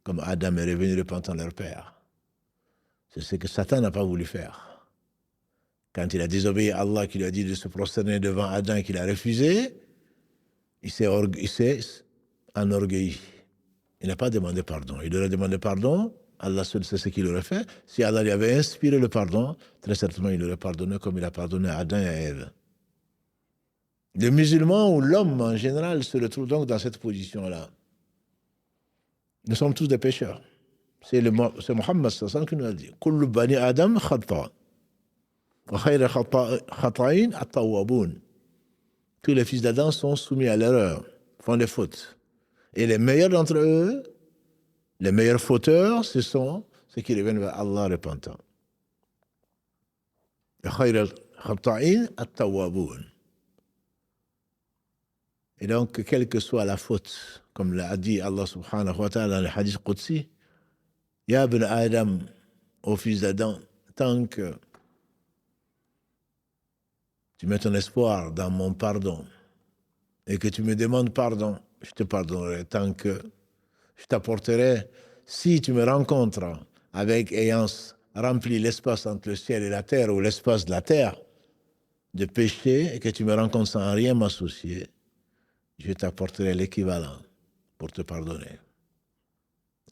comme Adam est revenu repentant leur père. C'est ce que Satan n'a pas voulu faire. Quand il a désobéi à Allah, qui lui a dit de se prosterner devant Adam, qu'il a refusé, il s'est enorgueilli. Il n'a pas demandé pardon. Il aurait demandé pardon, Allah seul sait ce qu'il aurait fait. Si Allah lui avait inspiré le pardon, très certainement il aurait pardonné comme il a pardonné à Adam et à Ève. Le musulman ou l'homme en général se retrouve donc dans cette position-là. Nous sommes tous des pécheurs. C'est Mohammed sallallahu qui nous a dit « Kullu bani Adam khata, wa khayra khata'in at-tawwabun » Tous les fils d'Adam sont soumis à l'erreur, font des fautes. Et les meilleurs d'entre eux, les meilleurs fauteurs, ce sont ceux qui reviennent vers Allah repentants. Wa khayra khata'in at-tawwabun. Et donc, quelle que soit la faute, comme l'a dit Allah subhanahu wa ta'ala dans le hadith Qudsi, Ya ibn Adam, ô fils d'Adam, tant que tu mets ton espoir dans mon pardon et que tu me demandes pardon, je te pardonnerai. Tant que je t'apporterai, si tu me rencontres avec ayant rempli l'espace entre le ciel et la terre ou l'espace de la terre de péché et que tu me rencontres sans rien m'associer, je t'apporterai l'équivalent pour te pardonner.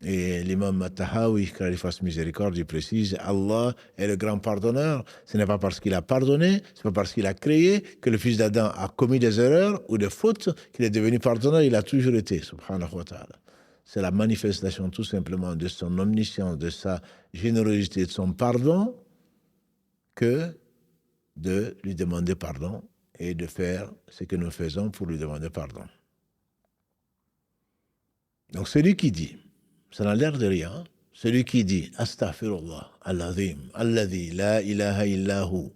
Et l'imam Tahawi, qu'il lui fasse miséricorde, il précise, Allah est le grand pardonneur. Ce n'est pas parce qu'il a pardonné, ce n'est pas parce qu'il a créé que le fils d'Adam a commis des erreurs ou des fautes qu'il est devenu pardonneur. Il a toujours été, subhanahu wa ta'ala. C'est la manifestation tout simplement de son omniscience, de sa générosité, de son pardon, que de lui demander pardon et de faire ce que nous faisons pour lui demander pardon. Donc celui qui dit, ça n'a l'air de rien, celui qui dit Astaghfirullah, al-Azim, alladhi la ilaha illahu,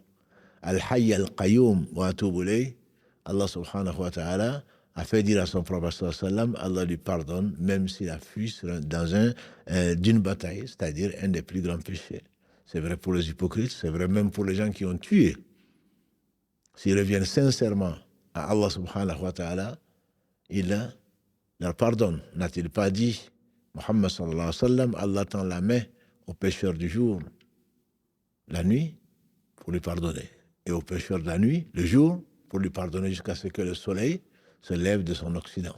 al-Hayy al-Qayyum wa atubu ilayh, Allah subhanahu wa ta'ala a fait dire à son prophète sallam, Allah lui pardonne, même s'il a fui dans d'une bataille, c'est-à-dire un des plus grands péchés. C'est vrai pour les hypocrites, c'est vrai même pour les gens qui ont tué. S'ils reviennent sincèrement à Allah subhanahu wa ta'ala, il leur pardonne. N'a-t-il pas dit, Muhammad sallallahu alayhi wa sallam, Allah tend la main aux pécheurs du jour, la nuit, pour lui pardonner. Et aux pécheurs de la nuit, le jour, pour lui pardonner jusqu'à ce que le soleil se lève de son occident.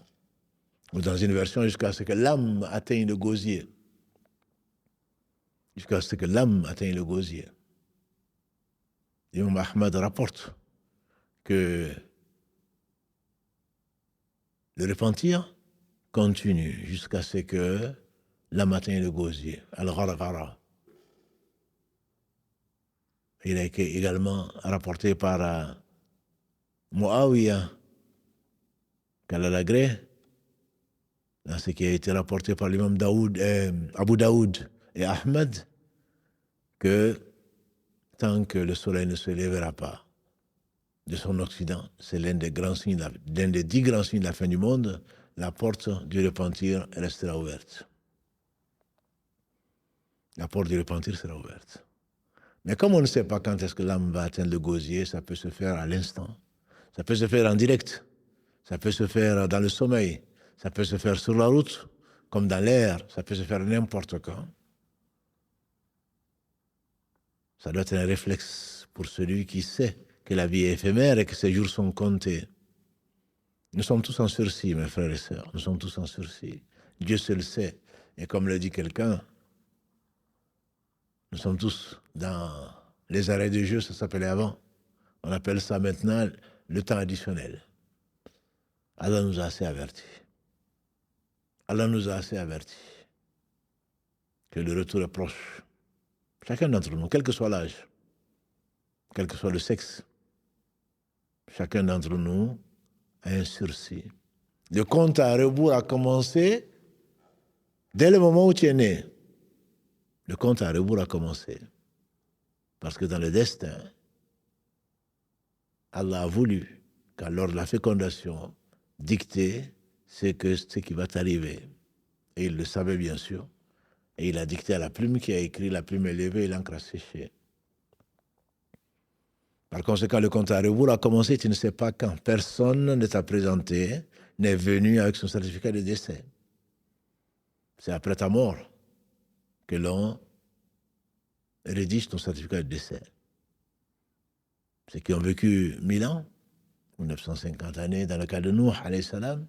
Ou dans une version, jusqu'à ce que l'âme atteigne le gosier. Jusqu'à ce que l'âme atteigne le gosier. Imam Ahmad rapporte que le repentir continue jusqu'à ce que l'âme atteigne le gosier, al-gharghara. Il a été également rapporté par Muawiyah, Kalalagré, dans ce qui a été rapporté par l'imam Abu Daoud et Ahmed, que tant que le soleil ne se lèvera pas de son occident, c'est l'un des 10 grands signes de la fin du monde, la porte du repentir restera ouverte. La porte du repentir sera ouverte. Mais comme on ne sait pas quand est-ce que l'âme va atteindre le gosier, ça peut se faire à l'instant. Ça peut se faire en direct. Ça peut se faire dans le sommeil. Ça peut se faire sur la route, comme dans l'air. Ça peut se faire n'importe quand. Ça doit être un réflexe pour celui qui sait que la vie est éphémère et que ses jours sont comptés. Nous sommes tous en sursis, mes frères et sœurs. Nous sommes tous en sursis. Dieu seul sait. Et comme le dit quelqu'un, nous sommes tous dans les arrêts de jeu, ça s'appelait avant. On appelle ça maintenant le temps additionnel. Allah nous a assez avertis. Allah nous a assez avertis que le retour est proche. Chacun d'entre nous, quel que soit l'âge, quel que soit le sexe, chacun d'entre nous a un sursis. Le compte à rebours a commencé dès le moment où tu es né. Le compte à rebours a commencé. Parce que dans le destin, Allah a voulu qu'à lors de la fécondation, dicter ce qui va t'arriver. Et il le savait bien sûr. Et il a dicté à la plume qui a écrit, la plume est levée et l'encre a séché. Par conséquent, le compte à rebours a commencé, tu ne sais pas quand. Personne ne t'a présenté, n'est venu avec son certificat de décès. C'est après ta mort que l'on rédige ton certificat de décès. Ceux qui ont vécu 1000 ans, ou 950 années, dans le cas de Nuh, alayhi salam,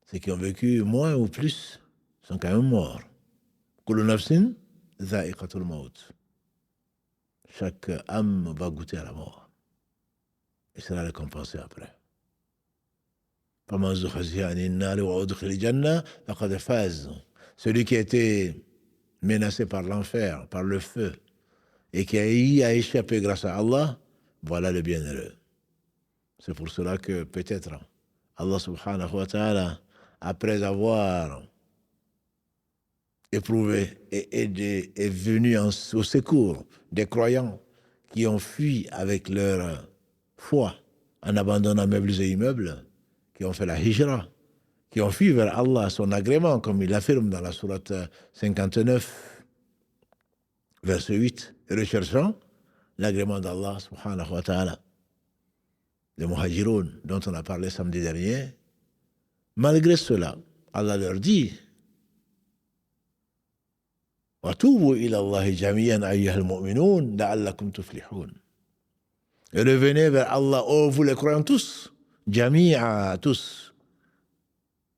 ceux qui ont vécu moins ou plus sont quand même morts. Kullu nafsin dha'iqatul maut. Chaque âme va goûter à la mort. Et sera récompensé après. Celui qui a été menacé par l'enfer, par le feu, et qui a échappé grâce à Allah, voilà le bienheureux. C'est pour cela que peut-être Allah subhanahu wa ta'ala, après avoir éprouvé et aidé, est venu au secours des croyants qui ont fui avec leur foi en abandonnant meubles et immeubles, qui ont fait la hijra, qui ont fui vers Allah, son agrément, comme il affirme dans la sourate 59, verset 8, recherchant l'agrément d'Allah subhanahu wa ta'ala. Les muhajiroun dont on a parlé samedi dernier, malgré cela, Allah leur dit وَتُوبُوا إِلَى اللَّهِ جَمِيعًا أَيُّهَا الْمُؤْمِنُونَ لَعَلَّكُمْ تُفْلِحُونَ. Et revenez vers Allah, oh vous les croyants tous, jami'a, tous,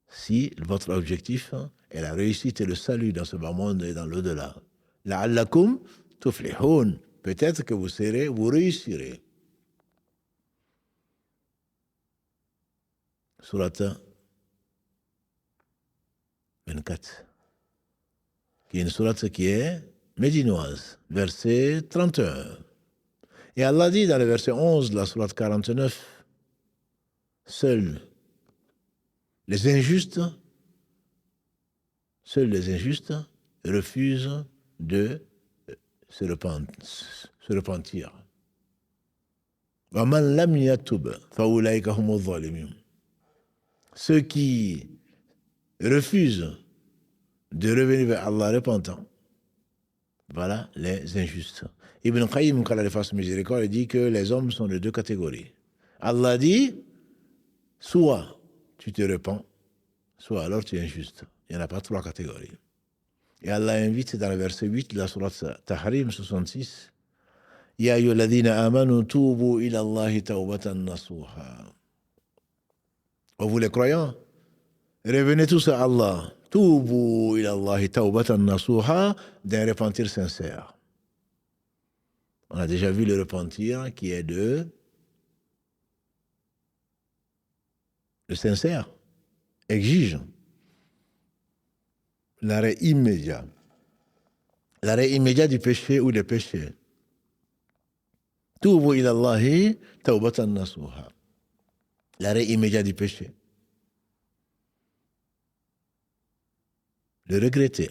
si votre objectif et la réussite et le salut dans ce bas monde et dans l'au-delà. La'allakum tuflihun. Peut-être que vous réussirez. Sourate 24, qui est une sourate qui est médinoise, verset 31. Et Allah dit dans le verset 11 de la sourate 49, seuls les injustes refusent de se repentir. وَمَنْ لَمْ يَتُبْ فَأُولَٰئِكَ هُمُ الظَّالِمُونَ. Ceux qui refusent de revenir vers Allah repentant, voilà les injustes. Ibn Qayyim, quand il fasse miséricorde, il dit que les hommes sont de deux catégories. Allah dit, soit tu te repens, soit alors tu es injuste. Il n'y en a pas trois catégories. Et Allah invite dans le verset 8 de la sourate Tahrim 66, Ya ayyuhalladhina amanu tubu ila Allahi tawbatan nasuha. Oh, vous les croyants, revenez tous à Allah. Tubu ila Allahi tawbatan nasuha, d'un repentir sincère. On a déjà vu le repentir qui est le sincère, exige l'arrêt immédiat du péché ou des péchés. Tubu ila Allahi tawbatan nasuha, l'arrêt immédiat du péché. Le regretter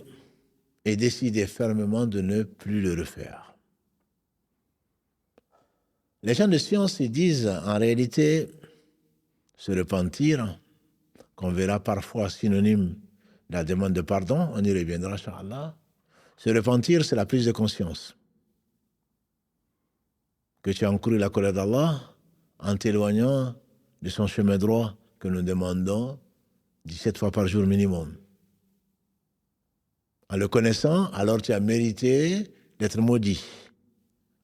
et décider fermement de ne plus le refaire. Les gens de science, ils disent en réalité se repentir, qu'on verra parfois synonyme de la demande de pardon, on y reviendra, Inch'Allah. Se repentir, c'est la prise de conscience que tu as encouru la colère d'Allah en t'éloignant de son chemin droit que nous demandons 17 fois par jour minimum. En le connaissant, alors tu as mérité d'être maudit.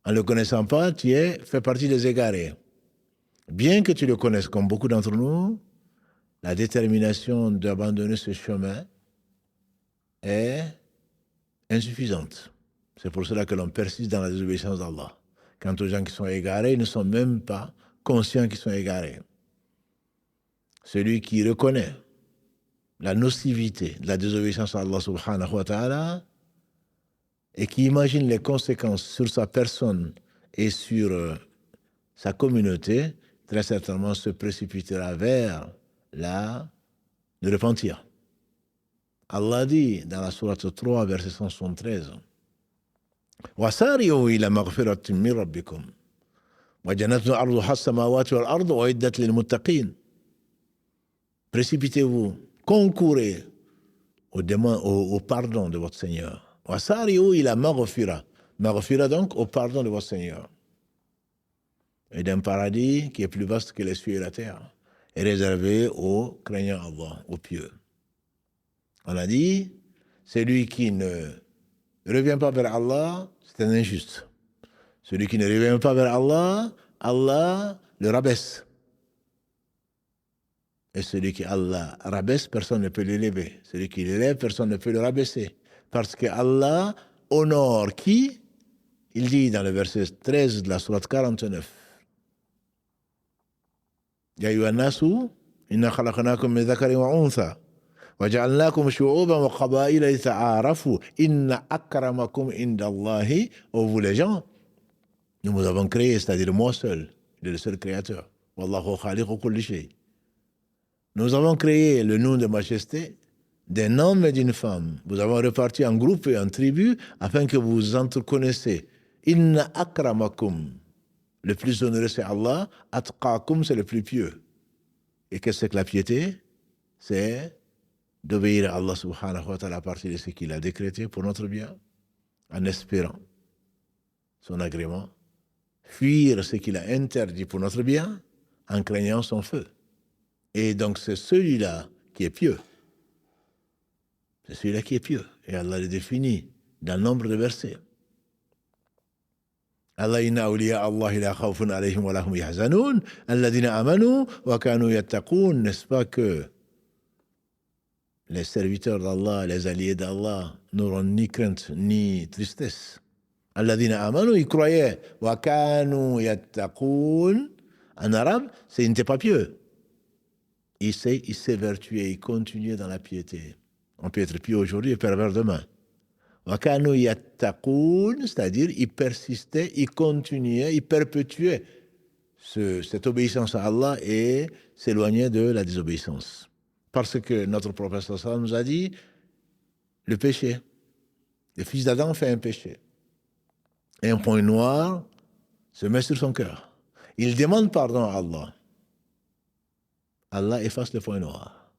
En ne le connaissant pas, tu fais partie des égarés. Bien que tu le connaisses, comme beaucoup d'entre nous, la détermination d'abandonner ce chemin est insuffisante. C'est pour cela que l'on persiste dans la désobéissance d'Allah. Quant aux gens qui sont égarés, ils ne sont même pas conscients qu'ils sont égarés. Celui qui reconnaît la nocivité de la désobéissance à Allah subhanahu wa ta'ala et qui imagine les conséquences sur sa personne et sur sa communauté, très certainement se précipitera vers le repentir. Allah dit dans la sourate 3, verset 173, وَسَارِعُوا إِلَى مَغْفِرَةٍ مِّن رَبِّكُمْ وَجَنَّةٌ عَرْضُهَا السَّمَاوَاتُ وَالْأَرْضُ وَأُعِدَّتْ لِلْمُتَّقِينَ. Précipitez-vous, concourez au pardon de votre Seigneur. وَسَارِعُوا إِلَى مَغْفِرَةٍ. Maghfira donc au pardon de votre Seigneur. Et d'un paradis qui est plus vaste que les cieux et la terre, est réservé aux craignants Allah, aux pieux. On a dit, celui qui ne revient pas vers Allah, c'est un injuste. Celui qui ne revient pas vers Allah, Allah le rabaisse. Et celui qui Allah rabaisse, personne ne peut l'élever. Celui qui l'élève, personne ne peut le rabaisser. Parce que Allah honore qui? Il dit dans le verset 13 de la sourate 49, Ya ayyuhan nasu, inna khalaqnakum min dhakarin wa untha, wa ja'alnakum shu'uban wa qaba'ila lita'arafu, inna akramakum indallahi, oh vous les gens, nous vous avons créé, c'est-à-dire moi seul, le seul créateur. Wallahu khaliqu kulli shay. Nous avons créé le nom de majesté d'un homme et d'une femme. Vous avons réparti en groupes et en tribus afin que vous vous entreconnaissiez. Inna akramakum, le plus honoré c'est Allah, atqakum c'est le plus pieux. Et qu'est-ce que la piété? C'est d'obéir à Allah subhanahu wa ta'ala à partir de ce qu'il a décrété pour notre bien, en espérant son agrément, fuir ce qu'il a interdit pour notre bien, en craignant son feu. Et donc c'est celui-là qui est pieux. C'est celui-là qui est pieux. Et Allah le définit dans le nombre de versets. Allah inna awliya Allah la khawfun alayhim wa lahum yahzanun alladhina amanu wa kanu yattaqun. N'est-ce pas que les serviteurs d'Allah, les alliés d'Allah, n'auront ni crainte ni tristesse. Alladhina amanu, ils croyaient. Wa kanu yattaqoun. En arabe, ils n'étaient pas pieux. Ils s'évertuaient, ils continuaient dans la piété. On peut être pieux aujourd'hui et pervers demain. Wa kanu yattaqoun, c'est-à-dire ils persistaient, ils continuaient, ils perpétuaient cette obéissance à Allah et s'éloignaient de la désobéissance. Parce que notre prophète sallallahu nous a dit le péché. Le fils d'Adam fait un péché. Et un point noir se met sur son cœur. Il demande pardon à Allah. Allah efface le point noir.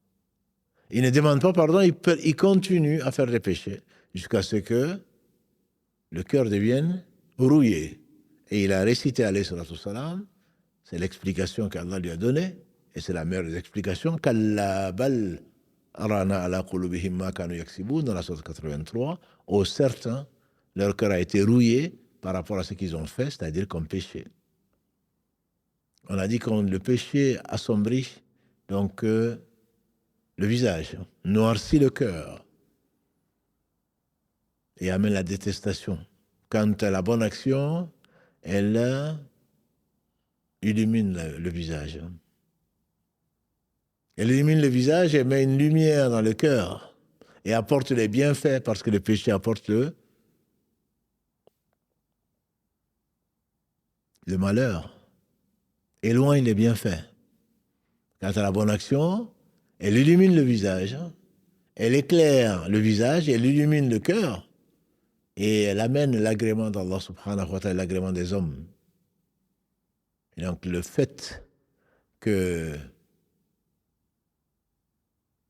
Il ne demande pas pardon, il continue à faire des péchés jusqu'à ce que le cœur devienne rouillé. Et il a récité alayhi salatu wassalam, c'est l'explication qu'Allah lui a donnée, et c'est la meilleure des explications, Kalla bal rana ala qulubihim ma kanu yaksiboun, dans la sourate 83, au certain, leur cœur a été rouillé par rapport à ce qu'ils ont fait, c'est-à-dire comme péché. On a dit que le péché assombrit donc le visage, noircit le cœur et amène la détestation. Quant à la bonne action, elle illumine le visage. Elle illumine le visage et met une lumière dans le cœur et apporte les bienfaits parce que le péché apporte le malheur. Éloigne les bienfaits. Quant à la bonne action, elle illumine le visage, elle éclaire le visage, elle illumine le cœur et elle amène l'agrément d'Allah subhanahu wa ta'ala, l'agrément des hommes. Et donc le fait que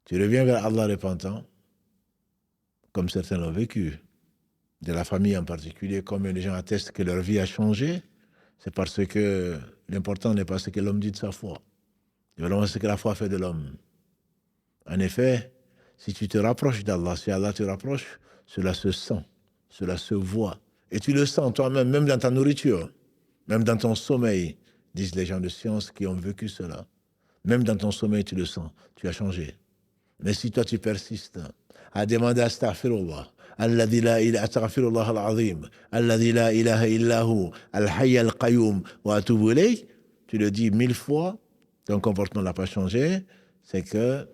tu reviens vers Allah repentant, comme certains l'ont vécu, de la famille en particulier, combien de gens attestent que leur vie a changé, c'est parce que l'important n'est pas ce que l'homme dit de sa foi, c'est vraiment ce que la foi fait de l'homme. En effet, si tu te rapproches d'Allah, si Allah te rapproche, cela se sent, cela se voit. Et tu le sens toi-même, même dans ta nourriture, même dans ton sommeil, disent les gens de science qui ont vécu cela. Même dans ton sommeil, tu le sens, tu as changé. Mais si toi tu persistes à demander astaghfirullah, alladhi la ilaha astaghfirullah al-azim, alladhi la ilaha illahu, al-hayy al-qayyum wa atubu ilayh, tu le dis 1000 fois, ton comportement n'a pas changé, c'est que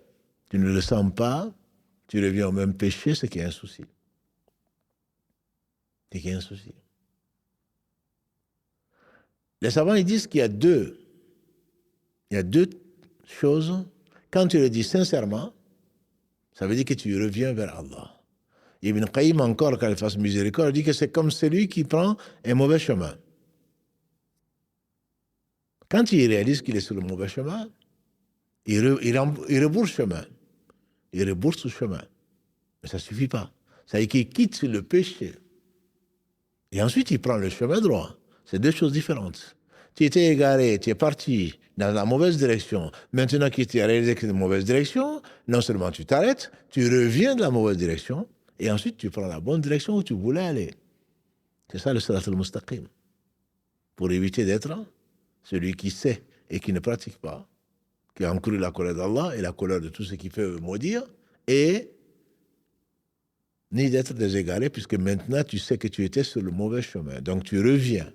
tu ne le sens pas, tu reviens au même péché, c'est qu'il y a un souci. C'est qu'il y a un souci. Les savants ils disent qu'il y a deux choses. Quand tu le dis sincèrement, ça veut dire que tu reviens vers Allah. Ibn Qayyim encore, quand il fasse miséricorde, dit que c'est comme celui qui prend un mauvais chemin. Quand il réalise qu'il est sur le mauvais chemin, il rebourse chemin. Il rebourse le chemin. Mais ça ne suffit pas. Ça veut dire qu'il quitte le péché. Et ensuite, il prend le chemin droit. C'est deux choses différentes. Tu étais égaré, tu es parti dans la mauvaise direction. Maintenant que tu as réalisé que c'est une mauvaise direction, non seulement tu t'arrêtes, tu reviens de la mauvaise direction, et ensuite tu prends la bonne direction où tu voulais aller. C'est ça le Sirat al-Mustaqim. Pour éviter d'être celui qui sait et qui ne pratique pas, qui a encouru la colère d'Allah et la colère de tout ce qui peut maudire, et ni d'être déségaré, puisque maintenant tu sais que tu étais sur le mauvais chemin. Donc tu reviens.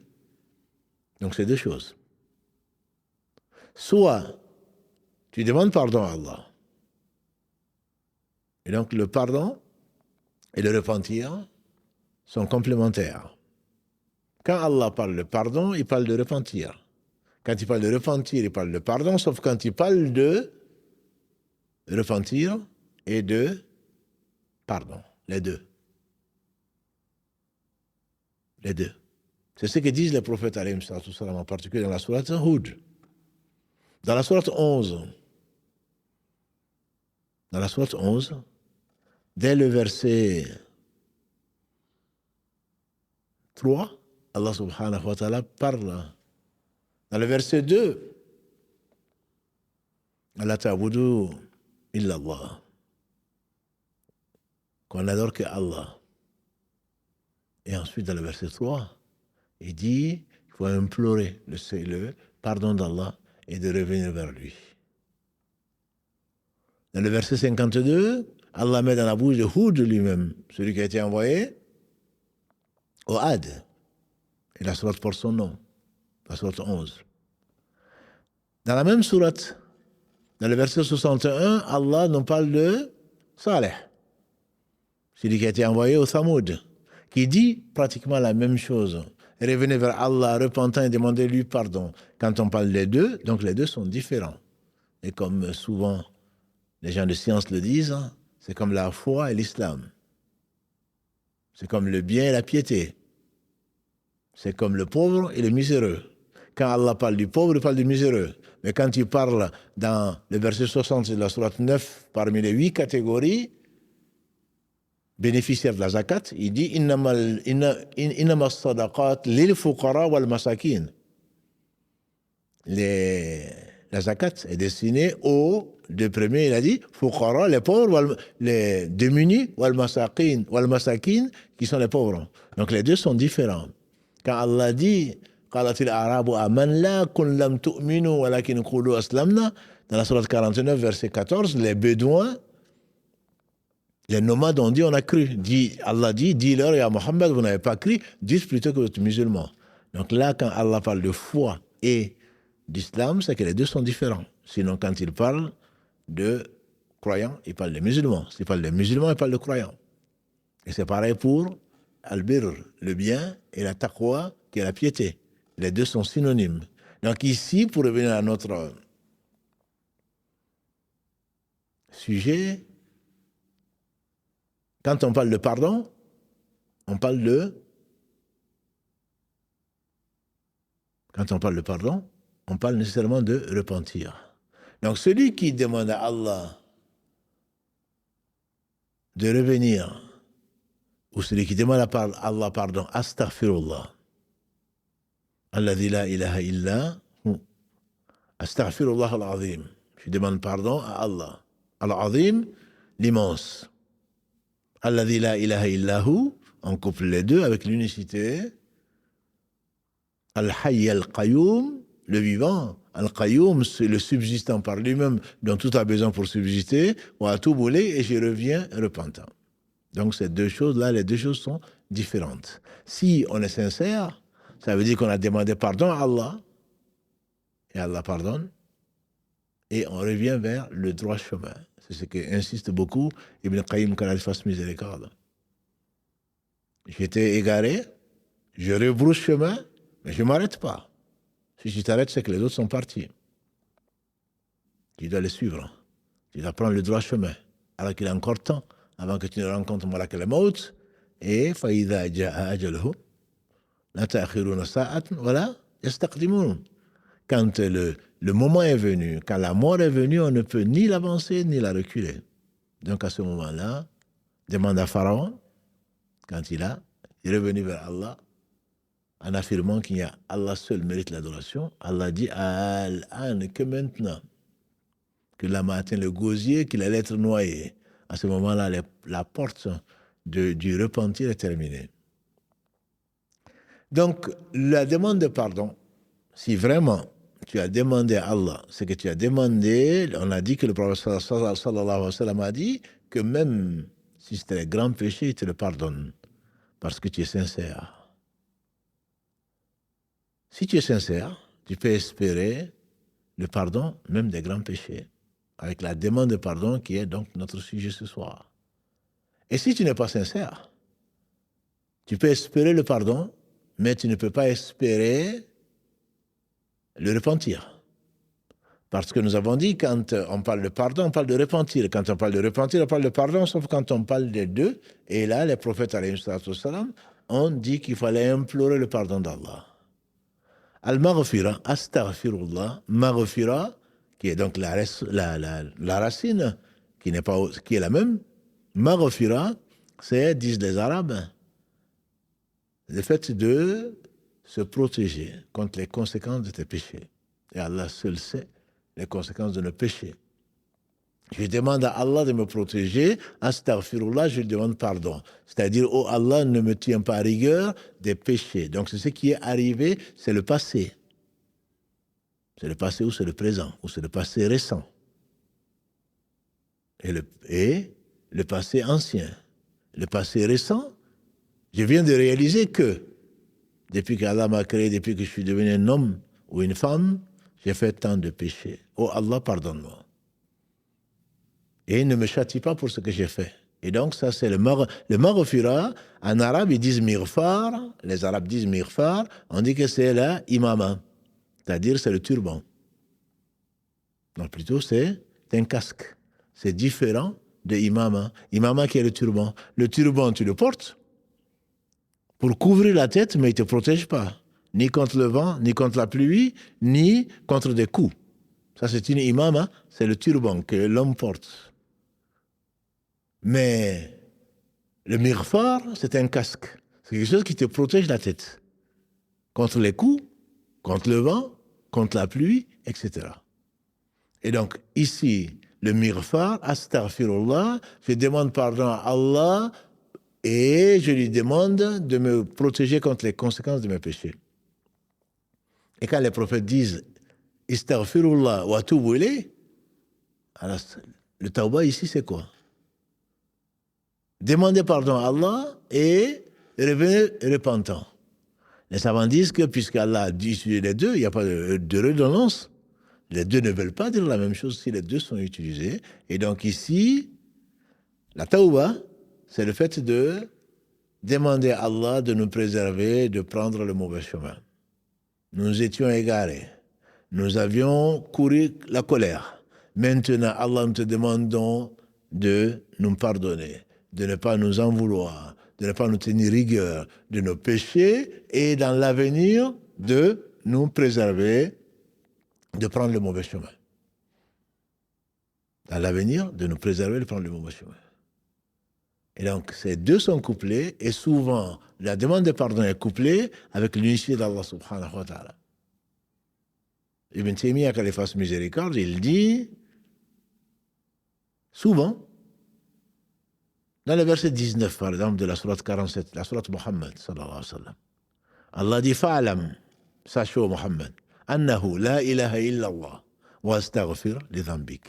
Donc c'est deux choses. Soit tu demandes pardon à Allah. Et donc le pardon et le repentir sont complémentaires. Quand Allah parle de pardon, il parle de repentir. Quand il parle de repentir, il parle de pardon, sauf quand il parle de repentir et de pardon. Les deux. Les deux. C'est ce que disent les prophètes, en particulier dans la sourate Hud. Dans la sourate 11, dès le verset 3, Allah subhanahu wa ta'ala parle. Dans le verset 2, Allah ta'budu illa Allah. Qu'on n'adore que Allah. Et ensuite, dans le verset 3, il dit qu'il faut implorer le pardon d'Allah et de revenir vers lui. Dans le verset 52, Allah met dans la bouche de Houd lui-même, celui qui a été envoyé au Had. Et la sourate porte son nom, la sourate 11. Dans la même sourate, dans le verset 61, Allah nous parle de Saleh, celui qui a été envoyé au Thamoud, qui dit pratiquement la même chose. Revenez vers Allah, repentant et demandez-lui pardon. Quand on parle des deux, donc les deux sont différents. Et comme souvent les gens de science le disent, c'est comme la foi et l'islam. C'est comme le bien et la piété. C'est comme le pauvre et le miséreux. Quand Allah parle du pauvre, il parle du miséreux. Mais quand il parle dans le verset 60 de la sourate 9, parmi les 8 catégories bénéficiaires de la zakat, il dit innama sadaqat lil fuqara wal masakin. La zakat est destinée aux deux premiers, il a dit fuqara, les pauvres, les démunis, wal masakin, qui sont les pauvres. Donc les deux sont différents. Quand Allah dit قالت الأعراب آمنا قل لم تؤمنوا ولكن قولوا أسلمنا, dans la sourate 49 verset 14, les bédouins, les nomades ont dit on a cru. Allah dit dis-leur ya Mohammed, vous n'avez pas cru, dites plutôt que vous êtes musulmans. Donc là, quand Allah parle de foi et d'islam, c'est que les deux sont différents. Sinon, quand il parle de croyants, il parle des musulmans. S'il parle des musulmans, il parle de croyants. Et c'est pareil pour al-birr, le bien, et la taqwa, qui est la piété. Les deux sont synonymes. Donc ici, pour revenir à notre sujet, quand on parle de pardon, on parle de... Quand on parle de pardon, on parle nécessairement de repentir. Donc celui qui demande à Allah de revenir, ou celui qui demande à Allah pardon, astaghfirullah, alladhi la ilaha illa hu, astaghfirullah al-azim. Je demande pardon à Allah. Al-azim, l'immense. Alladhi la ilaha illa hu, on couple les deux avec l'unicité. Al-hayy al-qayyum, le vivant. Al-qayyum, c'est le subsistant par lui-même, dont tout a besoin pour subsister. Wa atubu ilayh, et je reviens repentant. Donc ces deux choses-là, les deux choses sont différentes. Si on est sincère, ça veut dire qu'on a demandé pardon à Allah, et Allah pardonne, et on revient vers le droit chemin. C'est ce qu'insiste beaucoup Ibn Qayyim quand il fasse miséricorde. J'étais égaré, je rebrousse chemin, mais je ne m'arrête pas. Si tu t'arrêtes, c'est que les autres sont partis. Tu dois les suivre. Tu dois prendre le droit chemin, alors qu'il y a encore temps, avant que tu ne rencontres Malak al-Maut, et فَإِذَا جَاءَ أَجَلُهُ لَا تَأْخِرُونَ سَاعَةً وَلَا يَسْتَقْدِمُونَ. Quand le moment est venu, quand la mort est venue, on ne peut ni l'avancer ni la reculer. Donc à ce moment-là, demande à Pharaon, quand il est revenu vers Allah, en affirmant qu'il y a Allah seul mérite l'adoration, Allah dit Al-An, que maintenant que l'âme a atteint le gosier, qu'il allait être noyé. À ce moment-là, la porte du repentir est terminée. Donc, la demande de pardon, si vraiment tu as demandé à Allah ce que tu as demandé, on a dit que le prophète sallallahu alayhi wa sallam a dit que même si c'était un grand péché, il te le pardonne parce que tu es sincère. Si tu es sincère, tu peux espérer le pardon même des grands péchés, avec la demande de pardon qui est donc notre sujet ce soir. Et si tu n'es pas sincère, tu peux espérer le pardon, mais tu ne peux pas espérer le repentir. Parce que nous avons dit, quand on parle de pardon, on parle de repentir. Quand on parle de repentir, on parle de pardon, sauf quand on parle des deux. Et là, les prophètes, alayhi salam, ont dit qu'il fallait implorer le pardon d'Allah. Al-Maghfira, astaghfirullah, Maghfira, qui est donc la racine, qui est la même. Maghfira, c'est, disent les Arabes, le fait de se protéger contre les conséquences de tes péchés. Et Allah seul sait les conséquences de nos péchés. Je demande à Allah de me protéger, astaghfirullah, je lui demande pardon. C'est-à-dire, oh Allah, ne me tiens pas à rigueur des péchés. Donc c'est ce qui est arrivé, c'est le passé. C'est le passé ou c'est le présent, ou c'est le passé récent. Et le passé ancien, le passé récent. Je viens de réaliser que depuis qu'Allah m'a créé, depuis que je suis devenu un homme ou une femme, j'ai fait tant de péchés. Oh Allah, pardonne-moi. Et ne me châtie pas pour ce que j'ai fait. Et donc, ça, c'est le maghfira. En arabe, ils disent mirfar. Les Arabes disent mirfar. On dit que c'est la imama. C'est-à-dire, c'est le turban. Non, plutôt, c'est un casque. C'est différent de imama. Imama qui est le turban. Le turban, tu le portes pour couvrir la tête, mais il ne te protège pas. Ni contre le vent, ni contre la pluie, ni contre des coups. Ça, c'est une imama. C'est le turban que l'homme porte. Mais le mirfar, c'est un casque. C'est quelque chose qui te protège la tête. Contre les coups, contre le vent, contre la pluie, etc. Et donc, ici, le mirfar, astaghfirullah, je demande pardon à Allah et je lui demande de me protéger contre les conséquences de mes péchés. Et quand les prophètes disent astaghfirullah wa atubu ilayh, alors le tawbah ici, c'est quoi? Demandez pardon à Allah et revenez repentant. Les savants disent que puisque Allah a dit les deux, il n'y a pas de redondance. Les deux ne veulent pas dire la même chose si les deux sont utilisés. Et donc ici, la tawbah, c'est le fait de demander à Allah de nous préserver, de prendre le mauvais chemin. Nous étions égarés. Nous avions couru la colère. Maintenant, Allah, nous te demandons de nous pardonner, de ne pas nous en vouloir, de ne pas nous tenir rigueur de nos péchés et dans l'avenir de nous préserver, de prendre le mauvais chemin. Dans l'avenir, de nous préserver de prendre le mauvais chemin. Et donc, ces deux sont couplés et souvent, la demande de pardon est couplée avec l'unicité d'Allah subhanahu wa ta'ala. Ibn Taymiyyah, quand il fasse miséricorde, il dit souvent, dans le verset 19, par exemple, de la sourate 47, la sourate Muhammad, sallallahu alayhi wa sallam, Allah dit fa'alam, sache ô Muhammad, annahu la ilaha illallah, wa astaghfir li dhanbik,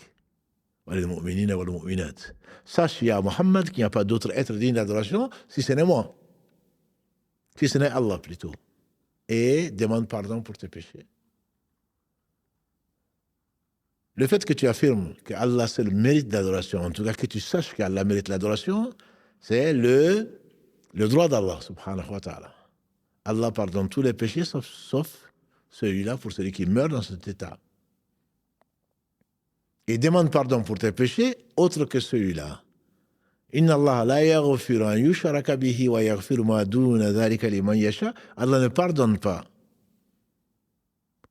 wa lil mu'minina wa lil mu'minat. Sache, ya Muhammad, qu'il n'y a pas d'autre être digne d'adoration si ce n'est moi, si ce n'est Allah plutôt. Et demande pardon pour tes péchés. Le fait que tu affirmes que Allah seul mérite l'adoration, en tout cas que tu saches qu'Allah mérite l'adoration, c'est le droit d'Allah, subhanahu wa ta'ala. Allah pardonne tous les péchés, sauf celui-là, pour celui qui meurt dans cet état. Et demande pardon pour tes péchés, autre que celui-là. Inna Allah la yaghfiru an yushraka bihi wa yaghfiru ma duna dhalika liman yasha. Allah ne pardonne pas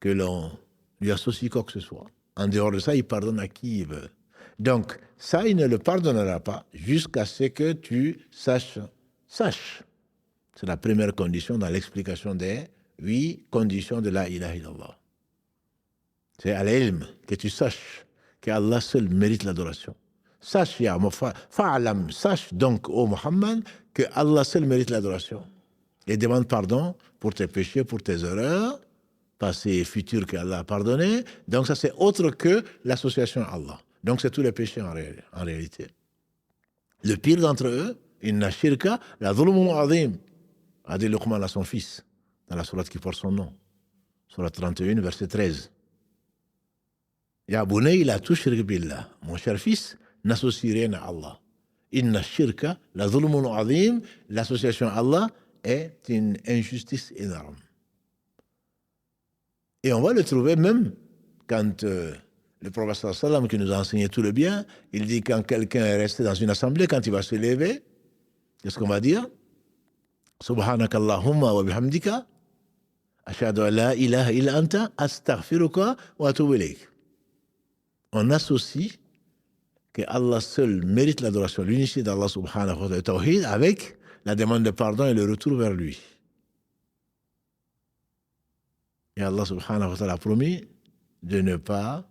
que l'on lui associe quoi que ce soit. En dehors de ça, il pardonne à qui il veut. Donc, ça, il ne le pardonnera pas jusqu'à ce que tu saches. Sache. C'est la première condition dans l'explication des 8 conditions de la ilaha illallah. C'est à l'ilm, que tu saches qu'Allah seul mérite l'adoration. Sache, ya fa'alam, sache donc, ô Muhammad, que Allah seul mérite l'adoration. Et demande pardon pour tes péchés, pour tes erreurs, passé et futur qu'Allah a pardonné. Donc ça, c'est autre que l'association à Allah. Donc c'est tous les péchés en réalité. Le pire d'entre eux, inna shirka la dhulmun azim, a dit Luqman à son fils, dans la sourate qui porte son nom, sourate 31, verset 13. Ya bunay la tushrik billah, mon cher fils, n'associe rien à Allah. Inna shirka la dhulmun azim, l'association à Allah est une injustice énorme. Et on va le trouver même quand le prophète sallallahu alayhi wa sallam, qui nous a enseigné tout le bien, il dit quand quelqu'un est resté dans une assemblée, quand il va se lever, qu'est-ce qu'on va dire? Subhanakallahumma wa bihamdika, ashhadu an la ilaha illa anta, astaghfiruka wa atubu ilayk. On associe que Allah seul mérite l'adoration, l'unicité d'Allah subhanahu wa ta'ala, le tawhid, avec la demande de pardon et le retour vers lui. Et Allah subhanahu wa ta'ala a promis de ne pas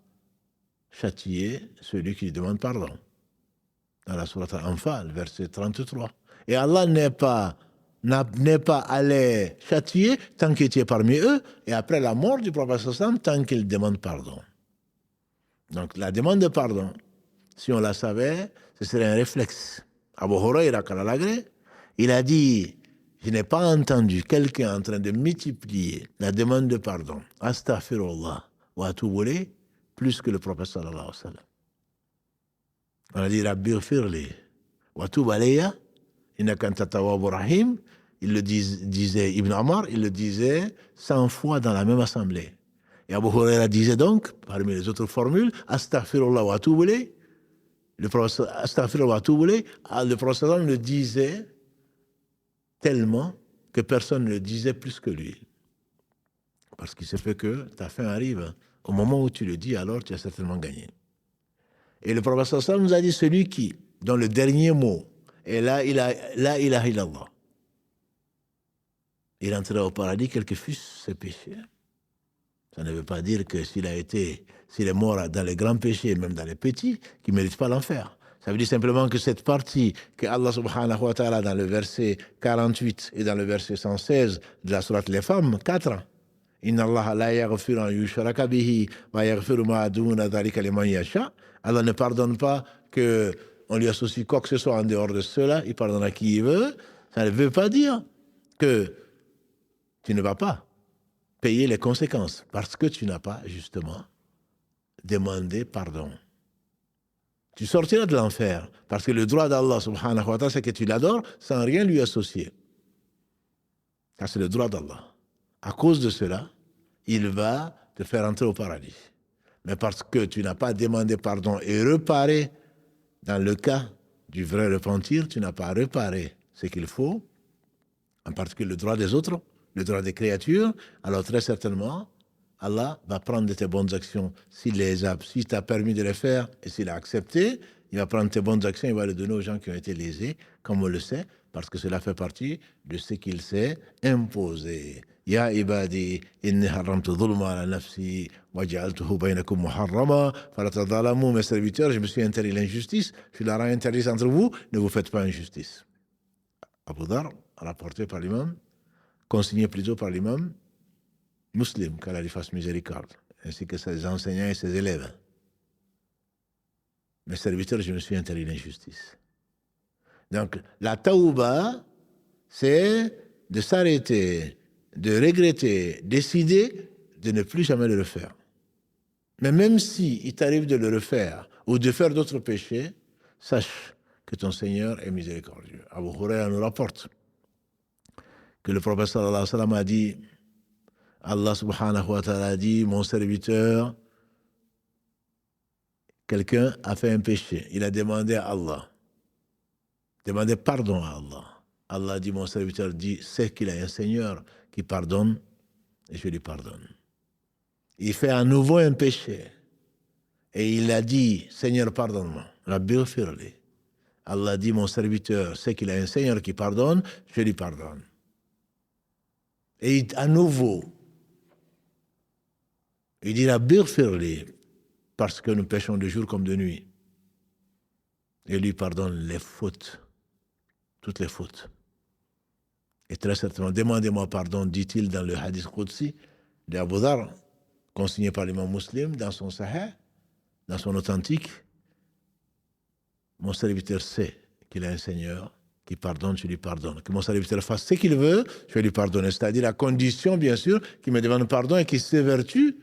châtier celui qui demande pardon. Dans la sourate Al-Anfal, verset 33. Et Allah n'est pas allé châtier tant qu'il était parmi eux, et après la mort du prophète sallam, tant qu'il demande pardon. Donc la demande de pardon, Si on la savait, ce serait un réflexe. Abu Huraira, il a dit, je n'ai pas entendu quelqu'un en train de multiplier la demande de pardon, astaghfirullah wa atubu ilayh, plus que le prophète sallallahu alayhi wa sallam. On a dit, Rabbi ghfirli wa atubu alayya, innaka anta tawwabur rahim. Il le disait, Ibn Omar, il le disait 100 fois dans la même assemblée. Et Abu Huraira disait donc, parmi les autres formules, astaghfirullah wa atubu ilayh. Le prophète le disait tellement que personne ne le disait plus que lui. Parce qu'il se fait que ta fin arrive. Au moment où tu le dis, alors tu as certainement gagné. Et le prophète nous a dit, celui qui, dans le dernier mot, est la ilaha illallah, il entrera au paradis quels que fussent ses péchés. Ça ne veut pas dire que s'il est mort dans les grands péchés, même dans les petits, qu'il ne mérite pas l'enfer. Ça veut dire simplement que cette partie que Allah subhanahu wa ta'ala dans le verset 48 et dans le verset 116 de la sourate Les Femmes, 4, Inna Allah la yaghfiru an yushraka bihi wa yaghfiru ma duna dhalika liman yasha. Allah ne pardonne pas que on lui associe quoi que ce soit en dehors de cela, il pardonne à qui il veut. Ça ne veut pas dire que tu ne vas pas payer les conséquences parce que tu n'as pas justement demandé pardon. Tu sortiras de l'enfer parce que le droit d'Allah subhanahu wa ta'ala c'est que tu l'adores sans rien lui associer. Ça c'est le droit d'Allah. À cause de cela, il va te faire entrer au paradis. Mais parce que tu n'as pas demandé pardon et réparé, dans le cas du vrai repentir, tu n'as pas réparé ce qu'il faut, en particulier le droit des autres, le droit des créatures, alors très certainement, Allah va prendre de tes bonnes actions. S'il t'a permis de les faire et s'il a accepté, il va prendre tes bonnes actions et il va les donner aux gens qui ont été lésés, comme on le sait, parce que cela fait partie de ce qu'il s'est imposé. Ya ibadi, inni haramtu dhulma ala nafsi, wa ja'altuhu baynakum muharrama, fala tadhalamu, mes serviteurs, je me suis interdit l'injustice, je la rends interdite entre vous, ne vous faites pas injustice. Abu Dhar, rapporté par l'imam, consigné plutôt par l'imam Muslim, qu'Allah lui fasse miséricorde, ainsi que ses enseignants et ses élèves. Mes serviteurs, je me suis interdit l'injustice. Donc, la taouba, c'est de s'arrêter, de regretter, décider de ne plus jamais le refaire. Mais même si il t'arrive de le refaire ou de faire d'autres péchés, sache que ton Seigneur est miséricordieux. Abu Huraira nous rapporte que le prophète sallallahu alayhi wa sallam a dit, Allah subhanahu wa ta'ala a dit, mon serviteur, quelqu'un a fait un péché, il a demandé à Allah, demandé pardon à Allah. Allah a dit, mon serviteur dit, c'est qu'il a un Seigneur qui pardonne et je lui pardonne. Il fait à nouveau un péché et il a dit, Seigneur, pardonne-moi. Rabbi ghfirli. Allah a dit, mon serviteur sait qu'il a un Seigneur qui pardonne, je lui pardonne. Et à nouveau, il dit, Rabbi ghfirli, parce que nous péchons de jour comme de nuit. Et lui pardonne les fautes, toutes les fautes. Et très certainement, demandez-moi pardon, dit-il dans le hadith Qudsi d'Abu Dhar, consigné par l'imam Muslim dans son Sahih, dans son authentique. Mon serviteur sait qu'il a un Seigneur qui pardonne, je lui pardonne. Que mon serviteur fasse ce qu'il veut, je vais lui pardonner. C'est-à-dire à condition, bien sûr, qu'il me demande pardon et qu'il s'évertue,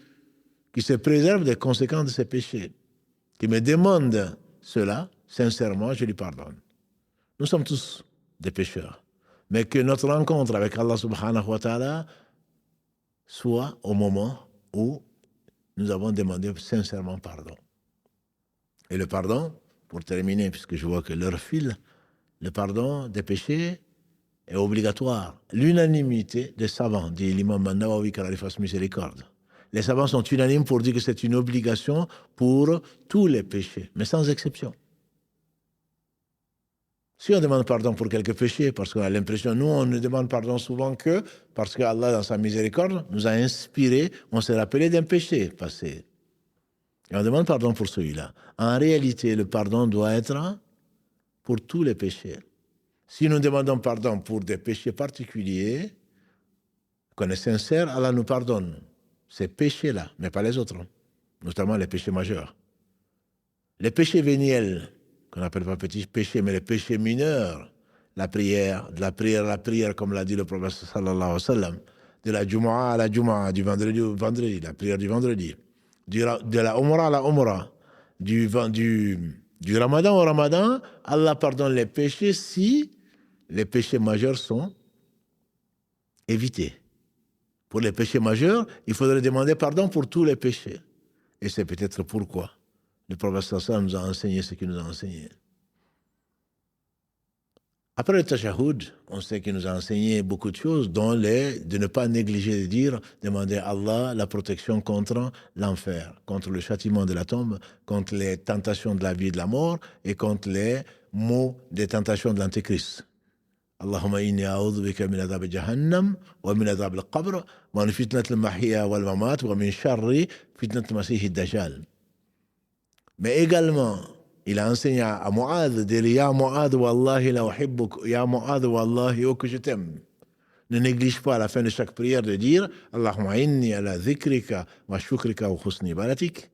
qu'il se préserve des conséquences de ses péchés. Qu'il me demande cela, sincèrement, je lui pardonne. Nous sommes tous des pécheurs. Mais que notre rencontre avec Allah subhanahu wa ta'ala soit au moment où nous avons demandé sincèrement pardon. Et le pardon, pour terminer, puisque je vois que l'heure file, le pardon des péchés est obligatoire. L'unanimité des savants, dit l'imam Nawawi, qu'Allah lui fasse miséricorde. Les savants sont unanimes pour dire que c'est une obligation pour tous les péchés, mais sans exception. Si on demande pardon pour quelques péchés, parce qu'on a l'impression, nous, on ne demande pardon souvent que parce qu'Allah, dans sa miséricorde, nous a inspiré, on s'est rappelé d'un péché passé. Et on demande pardon pour celui-là. En réalité, le pardon doit être pour tous les péchés. Si nous demandons pardon pour des péchés particuliers, qu'on est sincère, Allah nous pardonne ces péchés-là, mais pas les autres, notamment les péchés majeurs. Les péchés véniels, qu'on n'appelle pas petits péchés, mais les péchés mineurs, la prière, de la prière à la prière, comme l'a dit le prophète sallallahu alayhi wa sallam, de la Jumu'ah à la Jumu'ah, du vendredi au vendredi, la prière du vendredi, de la Umrah à la Umrah, du Ramadan au Ramadan, Allah pardonne les péchés si les péchés majeurs sont évités. Pour les péchés majeurs, il faudrait demander pardon pour tous les péchés. Et c'est peut-être pourquoi le prophète sallallahu alayhi wa sallam nous a enseigné ce qu'il nous a enseigné. Après le tashahhud, on sait qu'il nous a enseigné beaucoup de choses, dont de ne pas négliger de dire, demander à Allah la protection contre l'enfer, contre le châtiment de la tombe, contre les tentations de la vie et de la mort, et contre les maux des tentations de l'antéchrist. Allahumma inni a'udhu bika min adhab jahannam, wa min adhab al-qabr, wa min fitnat al-mahya wal-mamat, wa min sharri fitnat al-masih ad-dajjal. Mais également, il a enseigné à Mu'adh de dire Ya Mu'adh wallahi la uhibbuk, Ya Mu'adh wallahi oh que je t'aime. Ne néglige pas à la fin de chaque prière de dire Allahumma inni ala dhikrika wa shukrika wa husni ibadatik.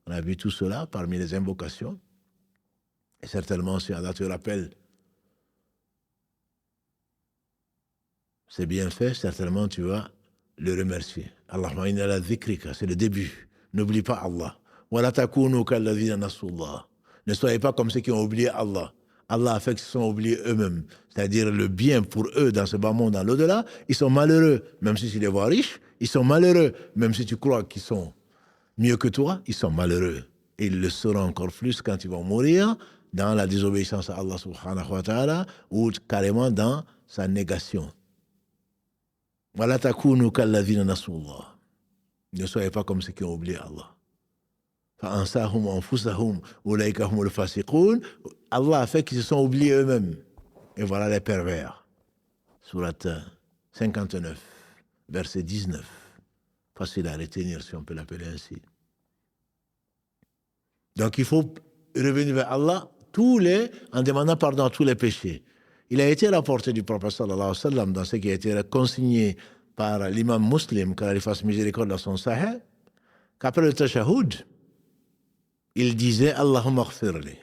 On a vu tout cela parmi les invocations. Et certainement, si Allah te rappelle c'est bien fait, certainement tu vas le remercier. Allahumma inni ala dhikrika, c'est le début. N'oublie pas Allah. Wa la takunu kalladhina nasullah. Ne soyez pas comme ceux qui ont oublié Allah. Allah a fait qu'ils se sont oubliés eux-mêmes. C'est-à-dire le bien pour eux dans ce bas monde, dans l'au-delà. Ils sont malheureux, même si tu les vois riches. Ils sont malheureux, même si tu crois qu'ils sont mieux que toi. Ils sont malheureux. Et ils le seront encore plus quand ils vont mourir dans la désobéissance à Allah subhanahu wa ta'ala ou carrément dans sa négation. Wala takunu kalladhina nasullah. Ne soyez pas comme ceux qui ont oublié Allah. Allah a fait qu'ils se sont oubliés eux-mêmes. Et voilà les pervers. Sourate 59, verset 19. Facile à retenir si on peut l'appeler ainsi. Donc il faut revenir vers Allah en demandant pardon à tous les péchés. Il a été rapporté du prophète sallallahu alayhi wa sallam dans ce qui a été consigné par l'imam Muslim, car il fasse miséricorde dans son sahih, qu'après le tashahhud, il disait Allahumma aghfirli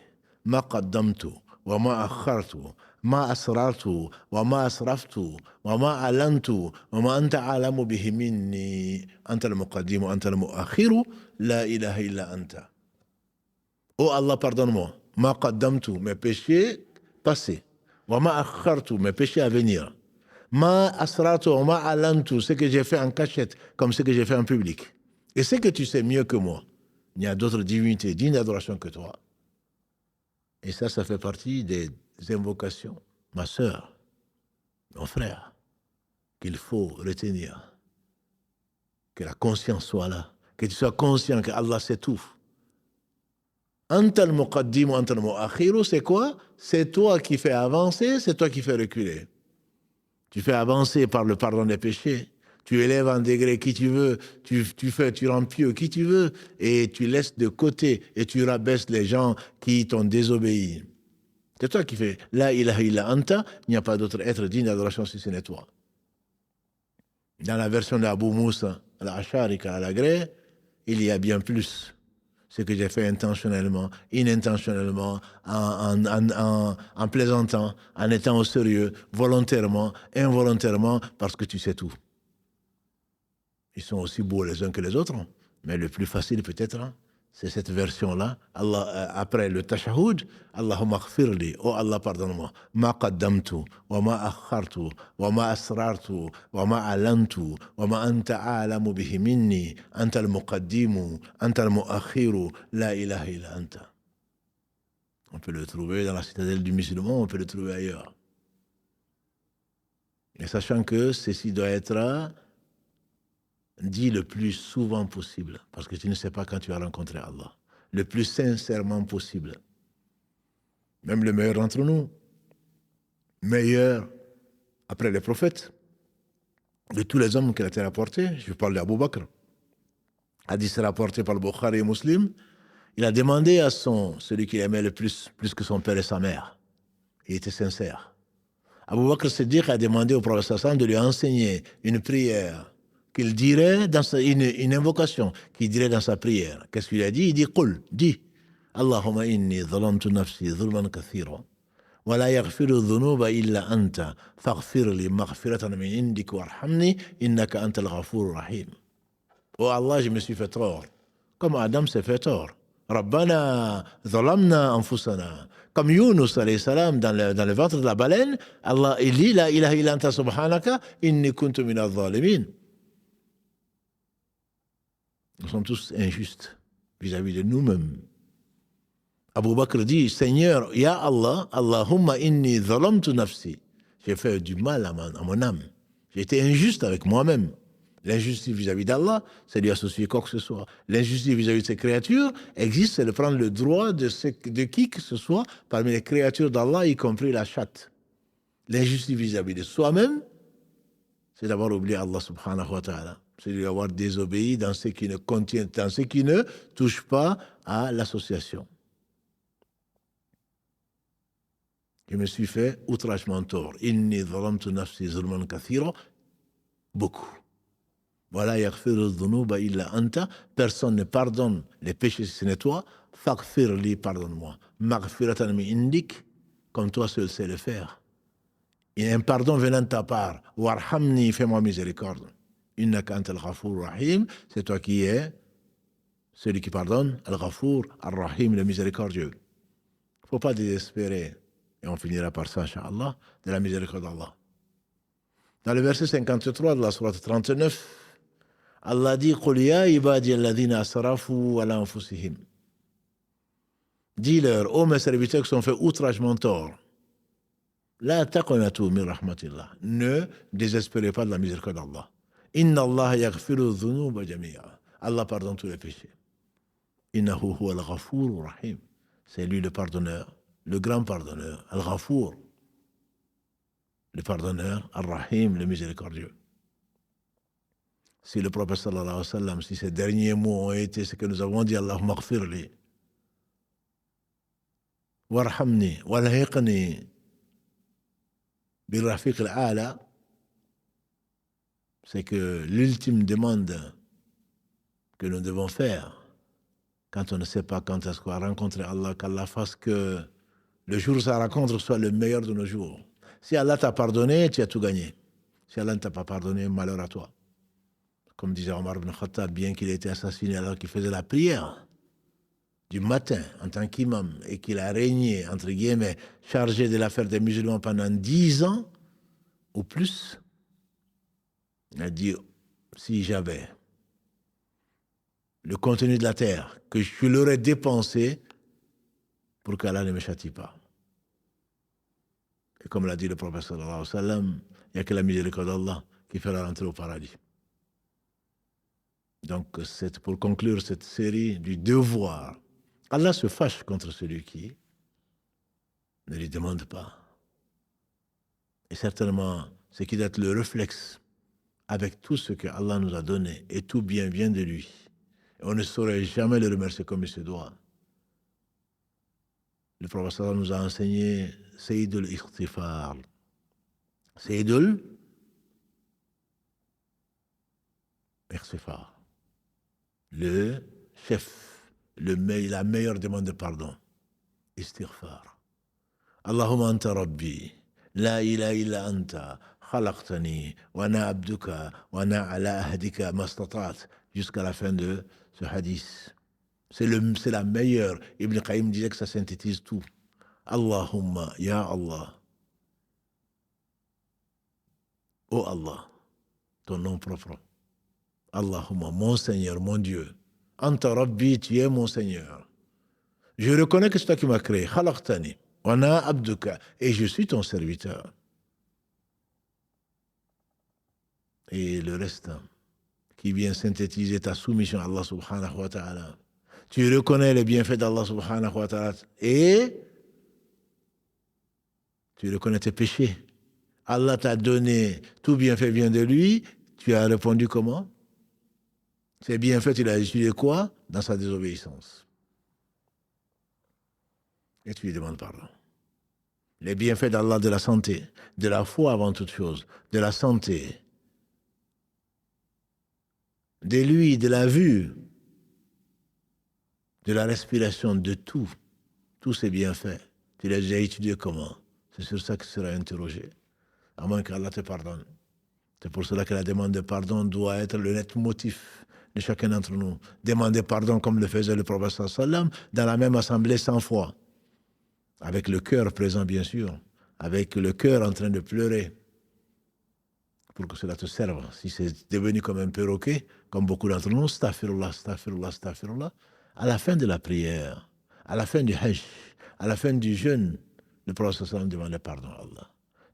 ma qaddamtu wa ma akhartu ma asrartu wa ma asraftu wa ma alantu wa ma anta alamu bihi minni anta al-muqaddim wa anta al-mu'akhiru la ilaha illa anta. Oh Allah, pardonne-moi ma qaddamtu, mes péchés passés, wa ma akhartu, mes péchés à venir, ma asrartu wa ma alantu, ce que j'ai fait en cachette comme ce que j'ai fait en public, et ce que tu sais mieux que moi. Il y a d'autres divinités dignes d'adoration que toi. Et ça fait partie des invocations, ma sœur, mon frère, qu'il faut retenir. Que la conscience soit là. Que tu sois conscient que Allah sait tout. Anta al-muqaddim wa anta al-mu'akhiru, c'est quoi? C'est toi qui fais avancer, c'est toi qui fais reculer. Tu fais avancer par le pardon des péchés. Tu élèves en degré qui tu veux, tu rends pieux qui tu veux, et tu laisses de côté et tu rabaisses les gens qui t'ont désobéi. C'est toi qui fais La ilaha illa anta, il n'y a pas d'autre être digne d'adoration si ce n'est toi. Dans la version d'Abu Moussa, al-Ash'ari, al-Agré, il y a bien plus. Ce que j'ai fait intentionnellement, inintentionnellement, en plaisantant, en étant au sérieux, volontairement, involontairement, parce que tu sais tout. Ils sont aussi beaux les uns que les autres, mais le plus facile peut-être, c'est cette version-là. Après le tashahhud, Allahumma aghfirli, oh Allah pardonne-moi, ma qaddamtu, wa ma akhartu, wa ma asrartu, wa ma alantu, wa ma anta a'lamu bihi minni, anta al-muqaddimu, anta al-mu'akhiru, la ilaha illa anta. On peut le trouver dans la citadelle du musulman, on peut le trouver ailleurs. Et sachant que ceci doit être dit le plus souvent possible, parce que tu ne sais pas quand tu vas rencontrer Allah. Le plus sincèrement possible. Même le meilleur d'entre nous, meilleur après les prophètes, de tous les hommes qu'il a été rapporté, je parle d'Abu Bakr, hadith rapporté par le Bukhari et Muslim, il a demandé à celui qu'il aimait le plus que son père et sa mère. Il était sincère. Abu Bakr Siddiq a demandé au prophète sallallahu alayhi wa sallam de lui enseigner une prière qu'il dirait dans une invocation qu'il dirait dans sa prière. Qu'est-ce qu'il a dit? Il dit Qul, dis Allahumma inni zalamtu nafsi zulman kathira. Wa la yaghfiru dhunuba illa anta. Faghfir li maghfiratan min indik warhamni innaka antal ghafur rahim. Oh Allah, je me suis fait tort. Comme Adam s'est fait tort. Rabbana zalamna anfusana. Comme Yunus alayhi salam dans le ventre de la baleine, Allah il dit la ilaha illa anta subhanaka inni kuntu minaz zalimin. Nous sommes tous injustes vis-à-vis de nous-mêmes. Abu Bakr dit, Seigneur, Ya Allah, Allahumma inni zalamtu nafsi. J'ai fait du mal à mon âme. J'ai été injuste avec moi-même. L'injustice vis-à-vis d'Allah, c'est lui associer quoi que ce soit. L'injustice vis-à-vis de ses créatures existe, c'est de prendre le droit de qui que ce soit parmi les créatures d'Allah, y compris la chatte. L'injustice vis-à-vis de soi-même, c'est d'avoir oublié Allah subhanahu wa ta'ala. C'est lui avoir désobéi dans ce qui ne contient, dans ce qui ne touche pas à l'association. Je me suis fait outragement tort. Inni zalamtu nafsi zulman kathira. Beaucoup. Voilà, yaghfiru dhunuba illa anta. Personne ne pardonne les péchés si ce n'est toi. Faghfir li, pardonne-moi. Maghfiratan min indik, comme toi seul sais le faire. Il y a un pardon venant de ta part. Warhamni, fais-moi miséricorde. Innaka antal ghafur rahim. C'est toi qui es celui qui pardonne. Al-Ghafour, Al-Rahim, le miséricordieux. Il ne faut pas désespérer. Et on finira par ça, Inch'Allah, de la miséricorde d'Allah. Dans le verset 53 de la sourate 39, Allah dit Qul ya ibadi alladhina asrafu ala anfusihim. Dis-leur, ô mes serviteurs qui sont fait outragement tort, la taqnatu min rahmatillah. Ne désespérez pas de la miséricorde d'Allah. Inna Allah yaghfiru dhunuba jami'a. Allah pardonne tous les péchés. Innahu huwa al-Ghafur rahim. C'est lui le pardonneur, le grand pardonneur, Al-Ghafour, le pardonneur, Al-Rahim, le miséricordieux. Si le prophète sallallahu alayhi wa sallam, si ces derniers mots ont été ce que nous avons dit, Allahumma ghfirli, warhamni, walhiqni, birrafiq al-ala, c'est que l'ultime demande que nous devons faire, quand on ne sait pas quand est-ce qu'on va rencontrer Allah, qu'Allah fasse que le jour où sa rencontre soit le meilleur de nos jours. Si Allah t'a pardonné, tu as tout gagné. Si Allah ne t'a pas pardonné, malheur à toi. Comme disait Omar ibn Khattab, bien qu'il ait été assassiné alors qu'il faisait la prière du matin en tant qu'imam et qu'il a régné, entre guillemets, chargé de l'affaire des musulmans pendant 10 ans ou plus, il a dit, si j'avais le contenu de la terre, que je l'aurais dépensé pour qu'Allah ne me châtie pas. Et comme l'a dit le prophète sallallahu alayhi wa sallam, il n'y a que la miséricorde d'Allah qui fera rentrer au paradis. Donc, c'est pour conclure cette série du devoir. Allah se fâche contre celui qui ne lui demande pas. Et certainement, ce qui doit être le réflexe avec tout ce que Allah nous a donné, et tout bien vient de lui. Et on ne saurait jamais le remercier comme il se doit. Le prophète sallallahu nous a enseigné Sayyidul Ikhtifar. Sayyidul Ikhtifar. Le chef, la meilleure demande de pardon. Istighfar. Allahumma anta rabbi, la ilaha illa anta, khalaqtani, wa ana abduka, wa ana ala ahdika mastata'at, jusqu'à la fin de ce hadith. C'est la meilleure. Ibn Qayyim disait que ça synthétise tout. Allahumma, ya Allah. Oh Allah, ton nom propre. Allahumma, mon Seigneur, mon Dieu. Anta Rabbi, tu es mon Seigneur. Je reconnais que c'est toi qui m'as créé. Khalaqtani, wa ana abduka, et je suis ton serviteur. Et le reste, qui vient synthétiser ta soumission à Allah subhanahu wa ta'ala. Tu reconnais les bienfaits d'Allah subhanahu wa ta'ala et tu reconnais tes péchés. Allah t'a donné, tout bienfait vient de lui. Tu as répondu comment? Ces bienfaits, tu l'as utilisé quoi? Dans sa désobéissance. Et tu lui demandes pardon. Les bienfaits d'Allah, de la santé, de la foi avant toute chose, de la santé, de lui, de la vue, de la respiration, de tout, tous ces bienfaits. Tu les as déjà étudiés comment? C'est sur ça que tu seras interrogé, à moins qu'Allah te pardonne. C'est pour cela que la demande de pardon doit être le net motif de chacun d'entre nous. Demander pardon comme le faisait le prophète sallam dans la même assemblée 100 fois. Avec le cœur présent, bien sûr. Avec le cœur en train de pleurer. Pour que cela te serve. Si c'est devenu comme un perroquet, comme beaucoup d'entre nous, astaghfirullah, astaghfirullah, astaghfirullah, à la fin de la prière, à la fin du hajj, à la fin du jeûne, le prophète sallam demandait pardon à Allah.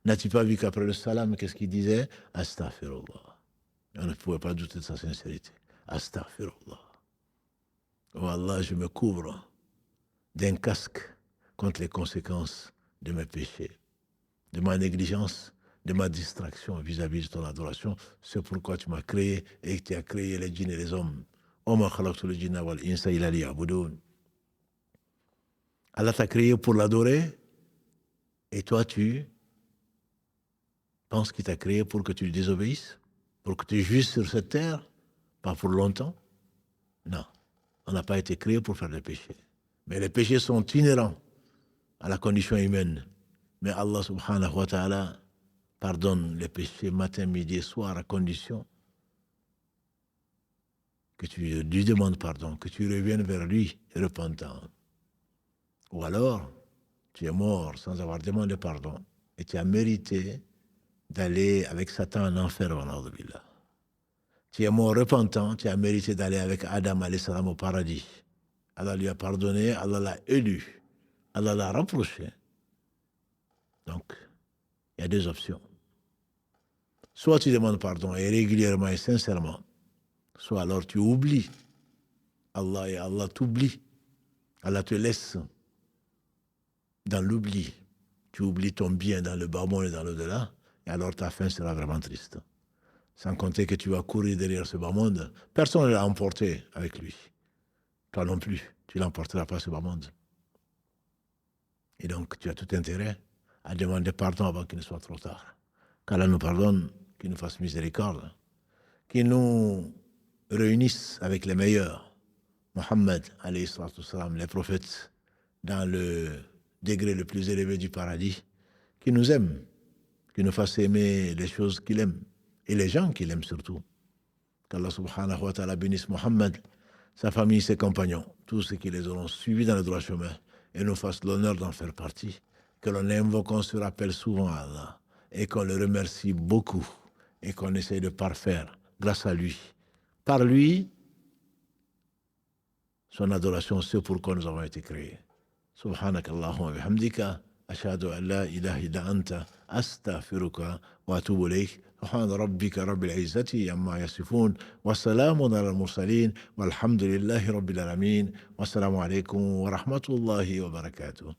N'as-tu pas vu qu'après le salam, qu'est-ce qu'il disait? Astaghfirullah. On ne pouvait pas douter de sa sincérité. Astaghfirullah. Oh Allah, je me couvre d'un casque contre les conséquences de mes péchés, de ma négligence, de ma distraction vis-à-vis de ton adoration. C'est pourquoi tu m'as créé et que tu as créé les djinns et les hommes. Allah t'a créé pour l'adorer et toi tu penses qu'il t'a créé pour que tu lui désobéisses, pour que tu jouisses sur cette terre, pas pour longtemps. Non, on n'a pas été créé pour faire des péchés. Mais les péchés sont inhérents à la condition humaine. Mais Allah subhanahu wa ta'ala pardonne les péchés matin, midi et soir à condition que tu lui demandes pardon, que tu reviennes vers lui repentant. Ou alors, tu es mort sans avoir demandé pardon et tu as mérité d'aller avec Satan en enfer. Tu es mort repentant, tu as mérité d'aller avec Adam alayhi salam au paradis. Allah lui a pardonné, Allah l'a élu, Allah l'a rapproché. Donc, il y a deux options. Soit tu demandes pardon et régulièrement et sincèrement, soit alors tu oublies Allah et Allah t'oublie. Allah te laisse dans l'oubli. Tu oublies ton bien dans le bas monde et dans l'au-delà, et alors ta fin sera vraiment triste. Sans compter que tu vas courir derrière ce bas monde. Personne ne l'a emporté avec lui. Toi non plus, tu ne l'emporteras pas ce bas monde. Et donc, tu as tout intérêt à demander pardon avant qu'il ne soit trop tard. Qu'Allah nous pardonne, qu'il nous fasse miséricorde, qu'il nous réunisse avec les meilleurs. Mohammed, alayhi salatu wassalam, les prophètes, dans le degré le plus élevé du paradis, qu'il nous aime, qu'il nous fasse aimer les choses qu'il aime, et les gens qu'il aime surtout. Qu'Allah subhanahu wa ta'ala bénisse Mohammed, sa famille, ses compagnons, tous ceux qui les auront suivis dans le droit chemin, et nous fasse l'honneur d'en faire partie. Que l'on invoque, qu'on se rappelle souvent à Allah, et qu'on le remercie beaucoup, et qu'on essaye de parfaire, grâce à lui. Par lui, son adoration, c'est pourquoi nous avons été créés. Subhanak Allahumma bihamdika, ashhadu an la ilaha illa anta, astaghfiruka wa atubu ilayk. Subhan rabbika rabbil izzati amma yasifun, wa salamun ala al-mursalin, walhamdulillahi rabbil alamin. Wassalamu alaykum wa rahmatullahi wa barakatuh.